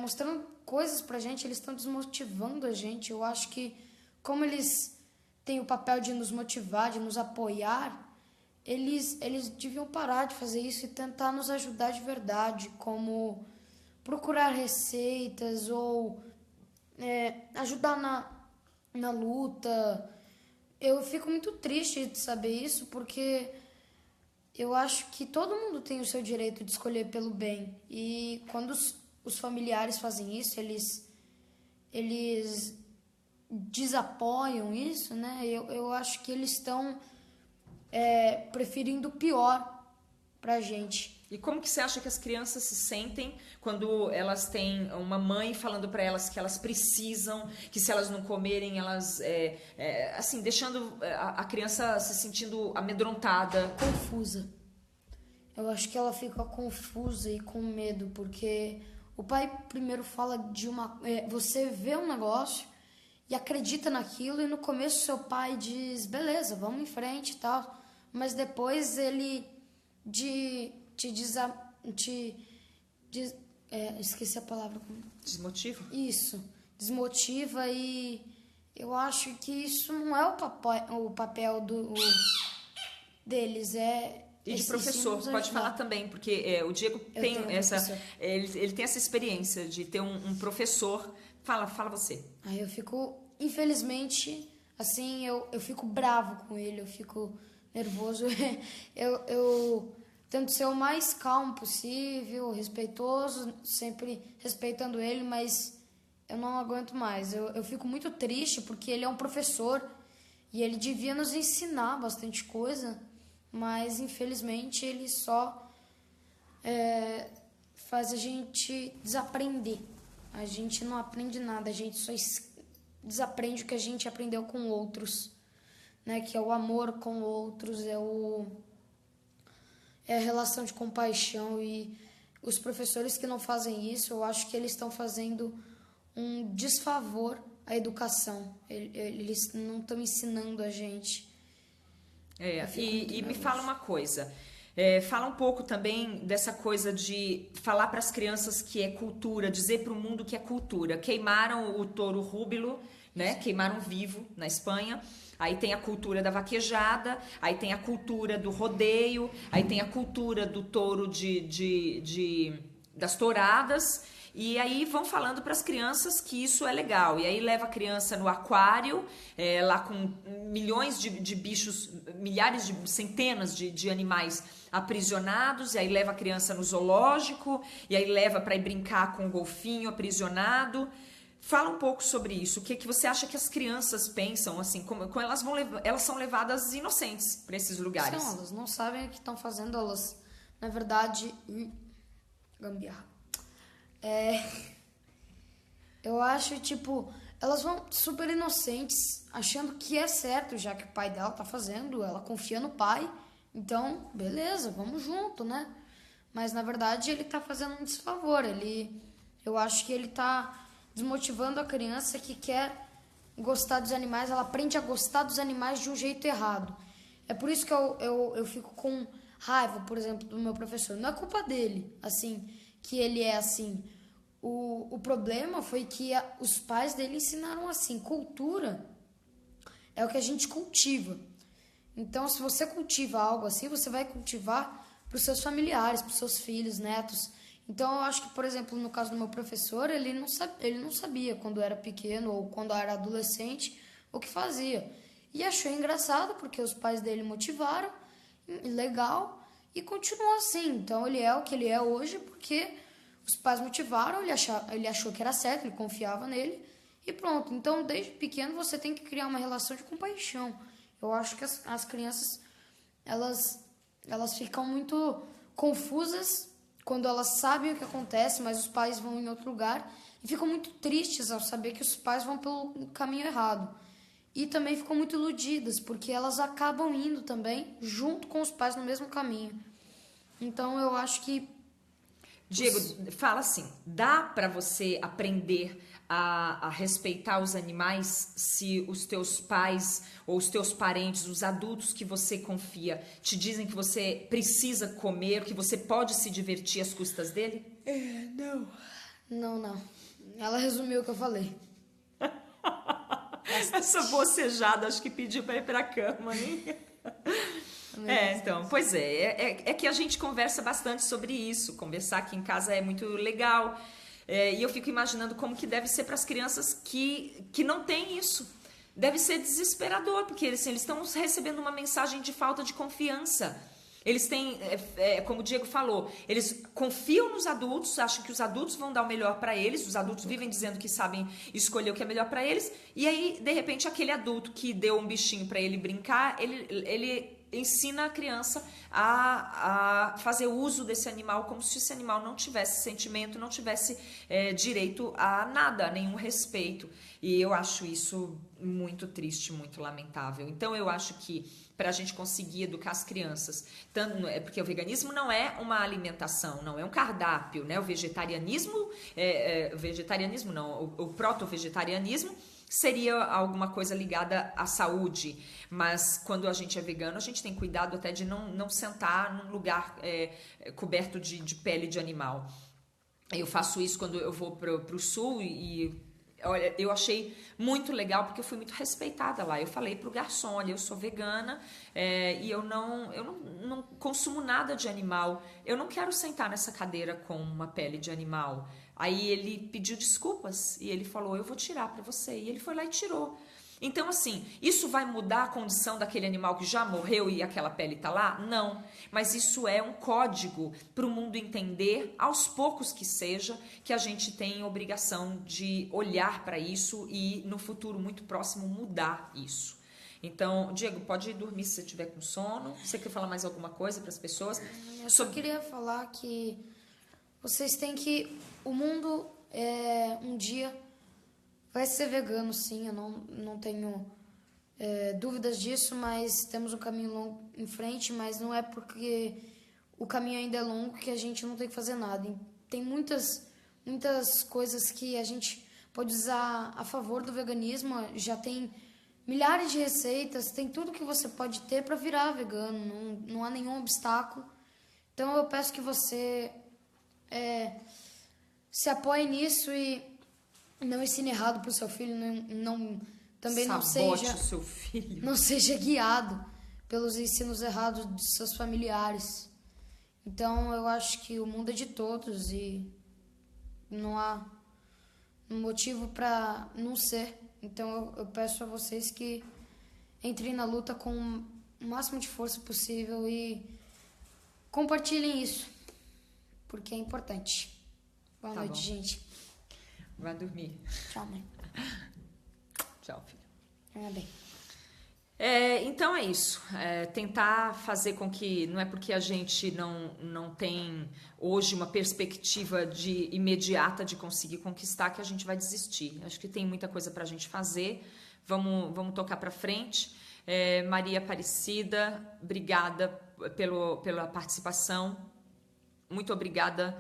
mostrando coisas pra gente, eles estão desmotivando a gente. Eu acho que, como eles têm o papel de nos motivar, de nos apoiar, eles deviam parar de fazer isso e tentar nos ajudar de verdade, como procurar receitas ou ajudar na luta. Eu fico muito triste de saber isso, porque eu acho que todo mundo tem o seu direito de escolher pelo bem. E quando os familiares fazem isso, eles desapoiam isso, né? Eu acho que eles estão preferindo o pior pra gente. E como que você acha que as crianças se sentem quando elas têm uma mãe falando para elas que elas precisam, que se elas não comerem, elas... assim, deixando a criança se sentindo amedrontada. Confusa. Eu acho que ela fica confusa e com medo, porque o pai primeiro fala de você vê um negócio e acredita naquilo, e no começo seu pai diz, beleza, vamos em frente e tal, mas depois ele esqueci a palavra. Desmotiva? Isso, desmotiva, e eu acho que isso não é o papel deles, E de professor, pode falar também, porque o Diego tem ele tem essa experiência de ter um professor. Fala você. Aí eu fico, infelizmente, assim, eu fico bravo com ele, eu fico nervoso. eu tento ser o mais calmo possível, respeitoso, sempre respeitando ele, mas eu não aguento mais. Eu fico muito triste porque ele é um professor e ele devia nos ensinar bastante coisa, mas infelizmente ele só faz a gente desaprender. A gente não aprende nada, a gente só desaprende o que a gente aprendeu com outros, né? Que é o amor com outros, é a relação de compaixão. E os professores que não fazem isso, eu acho que eles estão fazendo um desfavor à educação. Eles não estão ensinando a gente. E me fala uma coisa. Fala um pouco também dessa coisa de falar para as crianças que é cultura, dizer para o mundo que é cultura. Queimaram o touro rúbilo, né? Queimaram vivo na Espanha. Aí tem a cultura da vaquejada, aí tem a cultura do rodeio, aí tem a cultura do touro das touradas. E aí vão falando para as crianças que isso é legal. E aí leva a criança no aquário, lá com milhões de bichos, milhares centenas de animais aprisionados. E aí leva a criança no zoológico, e aí leva para ir brincar com o golfinho aprisionado. Fala um pouco sobre isso. O que você acha que as crianças pensam, assim, como elas são levadas inocentes para esses lugares? Não, elas não sabem o que estão fazendo, elas, na verdade, gambiarra. Eu acho, tipo, elas vão super inocentes, achando que é certo, já que o pai dela tá fazendo, ela confia no pai, então, beleza, vamos junto, né? Mas, na verdade, ele tá fazendo um desfavor, eu acho que ele tá desmotivando a criança que quer gostar dos animais, ela aprende a gostar dos animais de um jeito errado. É por isso que eu fico com raiva, por exemplo, do meu professor. Não é culpa dele, assim, que ele é assim. O problema foi que os pais dele ensinaram assim, cultura é o que a gente cultiva. Então, se você cultiva algo assim, você vai cultivar para os seus familiares, para os seus filhos, netos. Então, eu acho que, por exemplo, no caso do meu professor, ele não sabia quando era pequeno ou quando era adolescente o que fazia. E achou engraçado porque os pais dele motivaram, legal, e continuou assim. Então, ele é o que ele é hoje porque os pais motivaram, ele achou que era certo, ele confiava nele e pronto. Então, desde pequeno, você tem que criar uma relação de compaixão. Eu acho que as crianças, elas ficam muito confusas quando elas sabem o que acontece, mas os pais vão em outro lugar e ficam muito tristes ao saber que os pais vão pelo caminho errado. E também ficam muito iludidas, porque elas acabam indo também junto com os pais no mesmo caminho. Então, eu acho que... Diego, fala assim, dá para você aprender a respeitar os animais se os teus pais ou os teus parentes, os adultos que você confia, te dizem que você precisa comer, que você pode se divertir às custas dele? Não. Não. Ela resumiu o que eu falei. Essa bocejada, acho que pediu para ir para a cama, hein? Então, pois é que a gente conversa bastante sobre isso. Conversar aqui em casa é muito legal. E eu fico imaginando como que deve ser para as crianças que não têm isso. Deve ser desesperador, porque eles estão recebendo uma mensagem de falta de confiança. Eles têm, como o Diego falou, eles confiam nos adultos, acham que os adultos vão dar o melhor para eles, os adultos vivem dizendo que sabem escolher o que é melhor para eles, e aí, de repente, aquele adulto que deu um bichinho para ele brincar, ele ensina a criança a fazer uso desse animal como se esse animal não tivesse sentimento, não tivesse direito a nada, a nenhum respeito. E eu acho isso muito triste, muito lamentável. Então eu acho que para a gente conseguir educar as crianças, porque o veganismo não é uma alimentação, não é um cardápio, né? O vegetarianismo, vegetarianismo não, o proto-vegetarianismo seria alguma coisa ligada à saúde, mas quando a gente é vegano, a gente tem cuidado até de não sentar num lugar coberto de pele de animal. Eu faço isso quando eu vou para o sul e olha, eu achei muito legal porque eu fui muito respeitada lá. Eu falei pro garçom, olha, eu sou vegana e eu não consumo nada de animal. Eu não quero sentar nessa cadeira com uma pele de animal. Aí ele pediu desculpas e ele falou, eu vou tirar para você. E ele foi lá e tirou. Então, assim, isso vai mudar a condição daquele animal que já morreu e aquela pele tá lá? Não. Mas isso é um código para o mundo entender, aos poucos que seja, que a gente tem obrigação de olhar para isso e, no futuro muito próximo, mudar isso. Então, Diego, pode ir dormir se você estiver com sono. Você quer falar mais alguma coisa para as pessoas? Eu só queria falar que vocês têm que... O mundo, um dia... vai ser vegano, sim, eu não tenho dúvidas disso, mas temos um caminho longo em frente, mas não é porque o caminho ainda é longo que a gente não tem que fazer nada. Tem muitas coisas que a gente pode usar a favor do veganismo, já tem milhares de receitas, tem tudo que você pode ter para virar vegano, não há nenhum obstáculo. Então eu peço que você se apoie nisso e não ensine errado para o seu filho, também não seja o seu filho. Não seja guiado pelos ensinos errados de seus familiares. Então eu acho que o mundo é de todos e não há um motivo para não ser. Então eu peço a vocês que entrem na luta com o máximo de força possível e compartilhem isso, porque é importante. Boa noite, gente. Vai dormir. Tchau, mãe. Tchau, filho. Venha bem. Então é isso. Tentar fazer com que... Não é porque a gente não tem hoje uma perspectiva imediata de conseguir conquistar que a gente vai desistir. Acho que tem muita coisa para a gente fazer. Vamos tocar para frente. Maria Aparecida, obrigada pela participação. Muito obrigada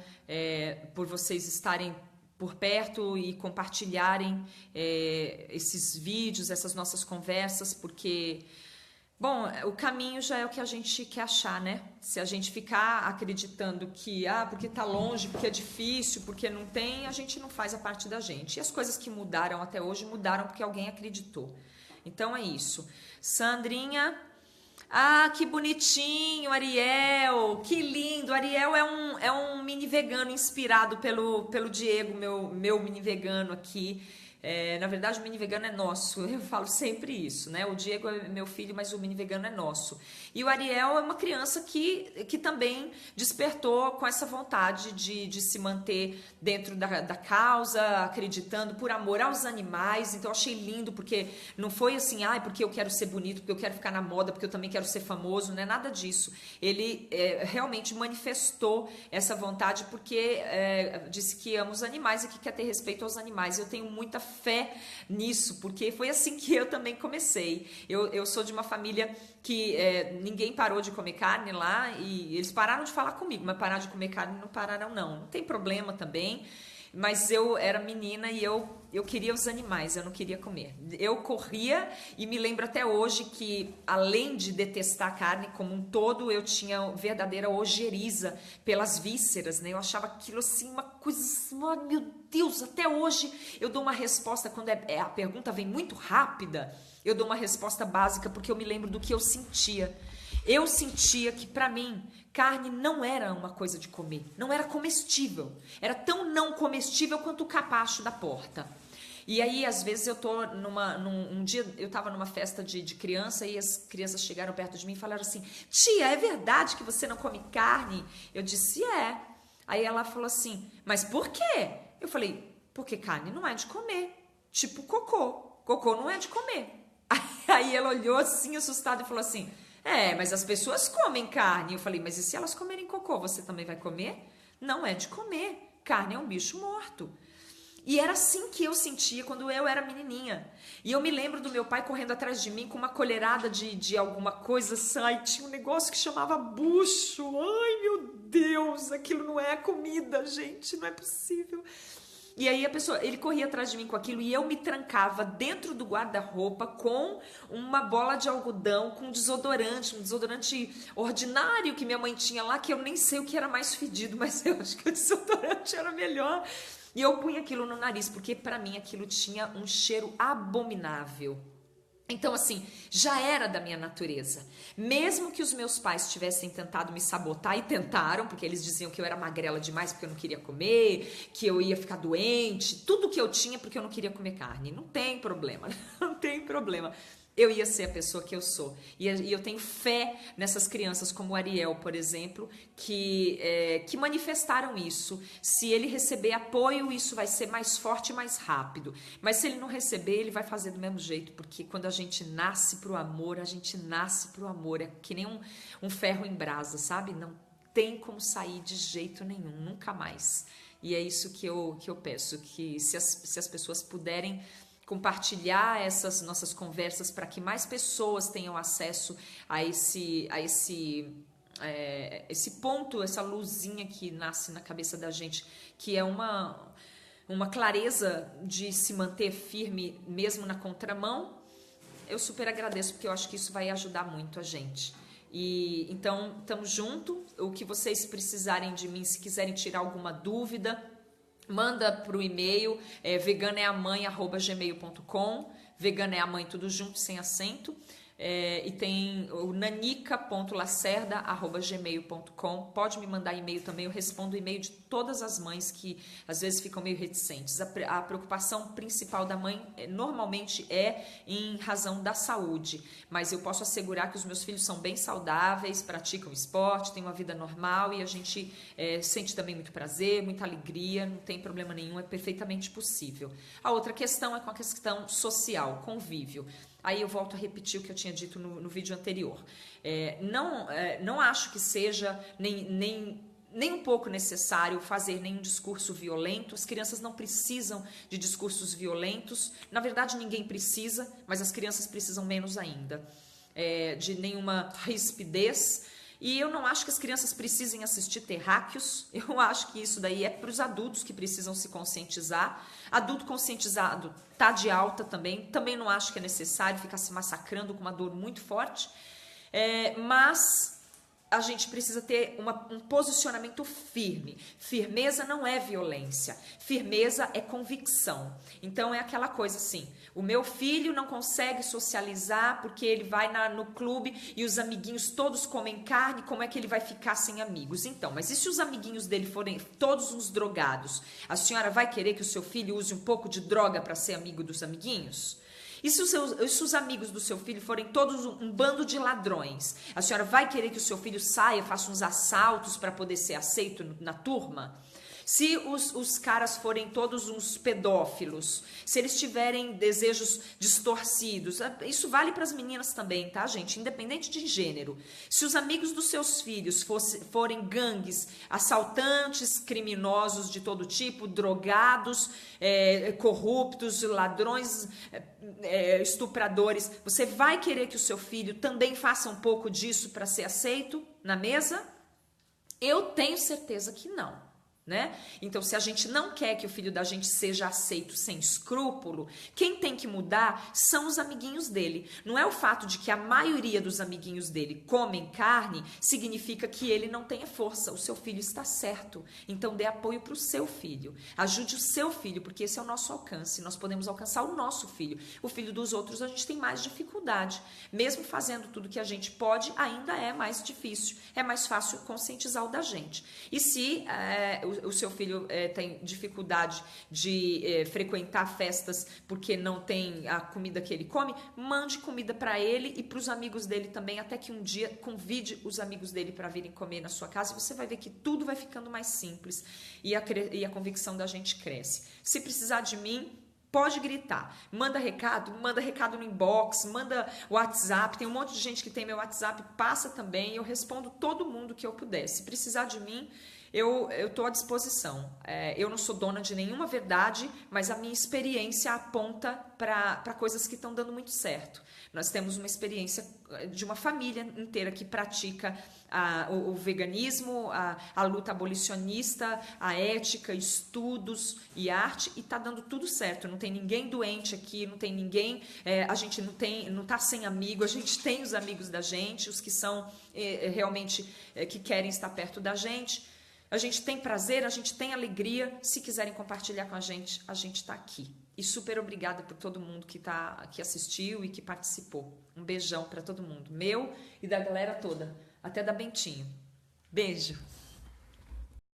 por vocês estarem por perto e compartilharem esses vídeos, essas nossas conversas, porque, bom, o caminho já é o que a gente quer achar, né? Se a gente ficar acreditando que, porque tá longe, porque é difícil, porque não tem, a gente não faz a parte da gente. E as coisas que mudaram até hoje, mudaram porque alguém acreditou. Então é isso. Sandrinha... que bonitinho, Ariel, que lindo. Ariel é um mini vegano inspirado pelo Diego, meu mini vegano aqui. Na verdade, o mini vegano é nosso, eu falo sempre isso, né? O Diego é meu filho, mas o mini vegano é nosso. E o Ariel é uma criança que também despertou com essa vontade de se manter dentro da causa, acreditando por amor aos animais. Então, eu achei lindo, porque não foi assim, porque eu quero ser bonito, porque eu quero ficar na moda, porque eu também quero ser famoso, não é nada disso. Ele realmente manifestou essa vontade porque disse que ama os animais e que quer ter respeito aos animais. Eu tenho muita fé nisso, porque foi assim que eu também comecei. Eu sou de uma família que ninguém parou de comer carne lá e eles pararam de falar comigo, mas parar de comer carne não pararam não tem problema também, mas eu era menina e eu queria os animais, eu não queria comer. Eu corria e me lembro até hoje que, além de detestar a carne como um todo, eu tinha verdadeira ojeriza pelas vísceras, né? Eu achava aquilo assim uma coisa, oh, meu Deus, até hoje eu dou uma resposta quando a pergunta vem muito rápida, eu dou uma resposta básica porque eu me lembro do que eu sentia. Eu sentia que, para mim, carne não era uma coisa de comer, não era comestível. Era tão não comestível quanto o capacho da porta. E aí, às vezes, eu tô um dia eu estava numa festa de criança e as crianças chegaram perto de mim e falaram assim: tia, é verdade que você não come carne? Eu disse: é. Aí ela falou assim: mas por quê? Eu falei: porque carne não é de comer. Tipo cocô. Cocô não é de comer. Aí ela olhou assim, assustada, e falou assim: mas as pessoas comem carne. Eu falei: mas e se elas comerem cocô, você também vai comer? Não é de comer. Carne é um bicho morto. E era assim que eu sentia quando eu era menininha. E eu me lembro do meu pai correndo atrás de mim com uma colherada de alguma coisa. Ai, tinha um negócio que chamava bucho. Ai, meu Deus, aquilo não é comida, gente, não é possível. E aí ele corria atrás de mim com aquilo e eu me trancava dentro do guarda-roupa com uma bola de algodão, com um desodorante ordinário que minha mãe tinha lá, que eu nem sei o que era mais fedido, mas eu acho que o desodorante era melhor. E eu punha aquilo no nariz, porque para mim aquilo tinha um cheiro abominável. Então, assim, já era da minha natureza. Mesmo que os meus pais tivessem tentado me sabotar, e tentaram, porque eles diziam que eu era magrela demais porque eu não queria comer, que eu ia ficar doente, tudo que eu tinha porque eu não queria comer carne. Não tem problema, não tem problema. Eu ia ser a pessoa que eu sou. E eu tenho fé nessas crianças como o Ariel, por exemplo, que manifestaram isso. Se ele receber apoio, isso vai ser mais forte e mais rápido. Mas se ele não receber, ele vai fazer do mesmo jeito, porque quando a gente nasce pro amor, a gente nasce pro amor. É que nem um ferro em brasa, sabe? Não tem como sair de jeito nenhum, nunca mais. E é isso que eu peço, que se as pessoas puderem compartilhar essas nossas conversas para que mais pessoas tenham acesso a esse ponto, essa luzinha que nasce na cabeça da gente, que é uma clareza de se manter firme mesmo na contramão. Eu super agradeço, porque eu acho que isso vai ajudar muito a gente. E então, estamos junto. O que vocês precisarem de mim, se quiserem tirar alguma dúvida, manda para o e-mail veganaeamãe@gmail.com. Vegana é a mãe, tudo junto, sem acento. E tem o nanica.lacerda@gmail.com. Pode me mandar e-mail também, eu respondo o e-mail de todas as mães que às vezes ficam meio reticentes. A preocupação principal da mãe normalmente é em razão da saúde, mas eu posso assegurar que os meus filhos são bem saudáveis, praticam esporte, têm uma vida normal e a gente sente também muito prazer, muita alegria, não tem problema nenhum, é perfeitamente possível. A outra questão é com a questão social, convívio. Aí eu volto a repetir o que eu tinha dito no vídeo anterior. Não acho que seja nem um pouco necessário fazer nenhum discurso violento. As crianças não precisam de discursos violentos. Na verdade, ninguém precisa, mas as crianças precisam menos ainda. De nenhuma rispidez. E eu não acho que as crianças precisem assistir terráqueos. Eu acho que isso daí é para os adultos que precisam se conscientizar. Adulto conscientizado tá de alta também. Também não acho que é necessário ficar se massacrando com uma dor muito forte. Mas a gente precisa ter um posicionamento firme. Firmeza não é violência. Firmeza é convicção. Então é aquela coisa assim, o meu filho não consegue socializar porque ele vai no clube e os amiguinhos todos comem carne, como é que ele vai ficar sem amigos? Então, mas e se os amiguinhos dele forem todos uns drogados? A senhora vai querer que o seu filho use um pouco de droga para ser amigo dos amiguinhos? E se os amigos do seu filho forem todos um bando de ladrões? A senhora vai querer que o seu filho saia, faça uns assaltos para poder ser aceito na turma? Se os caras forem todos uns pedófilos, se eles tiverem desejos distorcidos, isso vale para as meninas também, tá, gente? Independente de gênero. Se os amigos dos seus filhos forem gangues, assaltantes, criminosos de todo tipo, drogados, corruptos, ladrões, estupradores, você vai querer que o seu filho também faça um pouco disso para ser aceito na mesa? Eu tenho certeza que não. né? Então, se a gente não quer que o filho da gente seja aceito sem escrúpulo, quem tem que mudar são os amiguinhos dele. Não é o fato de que a maioria dos amiguinhos dele comem carne, significa que ele não tenha força. O seu filho está certo. Então, dê apoio para o seu filho. Ajude o seu filho, porque esse é o nosso alcance. Nós podemos alcançar o nosso filho. O filho dos outros, a gente tem mais dificuldade. Mesmo fazendo tudo que a gente pode, ainda é mais difícil. É mais fácil conscientizar o da gente. E se o seu filho tem dificuldade de frequentar festas porque não tem a comida que ele come, mande comida para ele e para os amigos dele também, até que um dia convide os amigos dele para virem comer na sua casa, e você vai ver que tudo vai ficando mais simples e a convicção da gente cresce. Se precisar de mim, pode gritar, manda recado no inbox, manda WhatsApp, tem um monte de gente que tem meu WhatsApp, passa também, eu respondo todo mundo que eu puder. Se precisar de mim, eu estou à disposição. Eu não sou dona de nenhuma verdade, mas a minha experiência aponta para coisas que estão dando muito certo. Nós temos uma experiência de uma família inteira que pratica o veganismo, a luta abolicionista, a ética, estudos e arte, e está dando tudo certo. Não tem ninguém doente aqui, não tem ninguém, a gente não está sem amigo, a gente tem os amigos da gente, os que são realmente que querem estar perto da gente. A gente tem prazer, a gente tem alegria. Se quiserem compartilhar com a gente está aqui. E super obrigada por todo mundo que assistiu e que participou. Um beijão para todo mundo, meu e da galera toda, até da Bentinho. Beijo!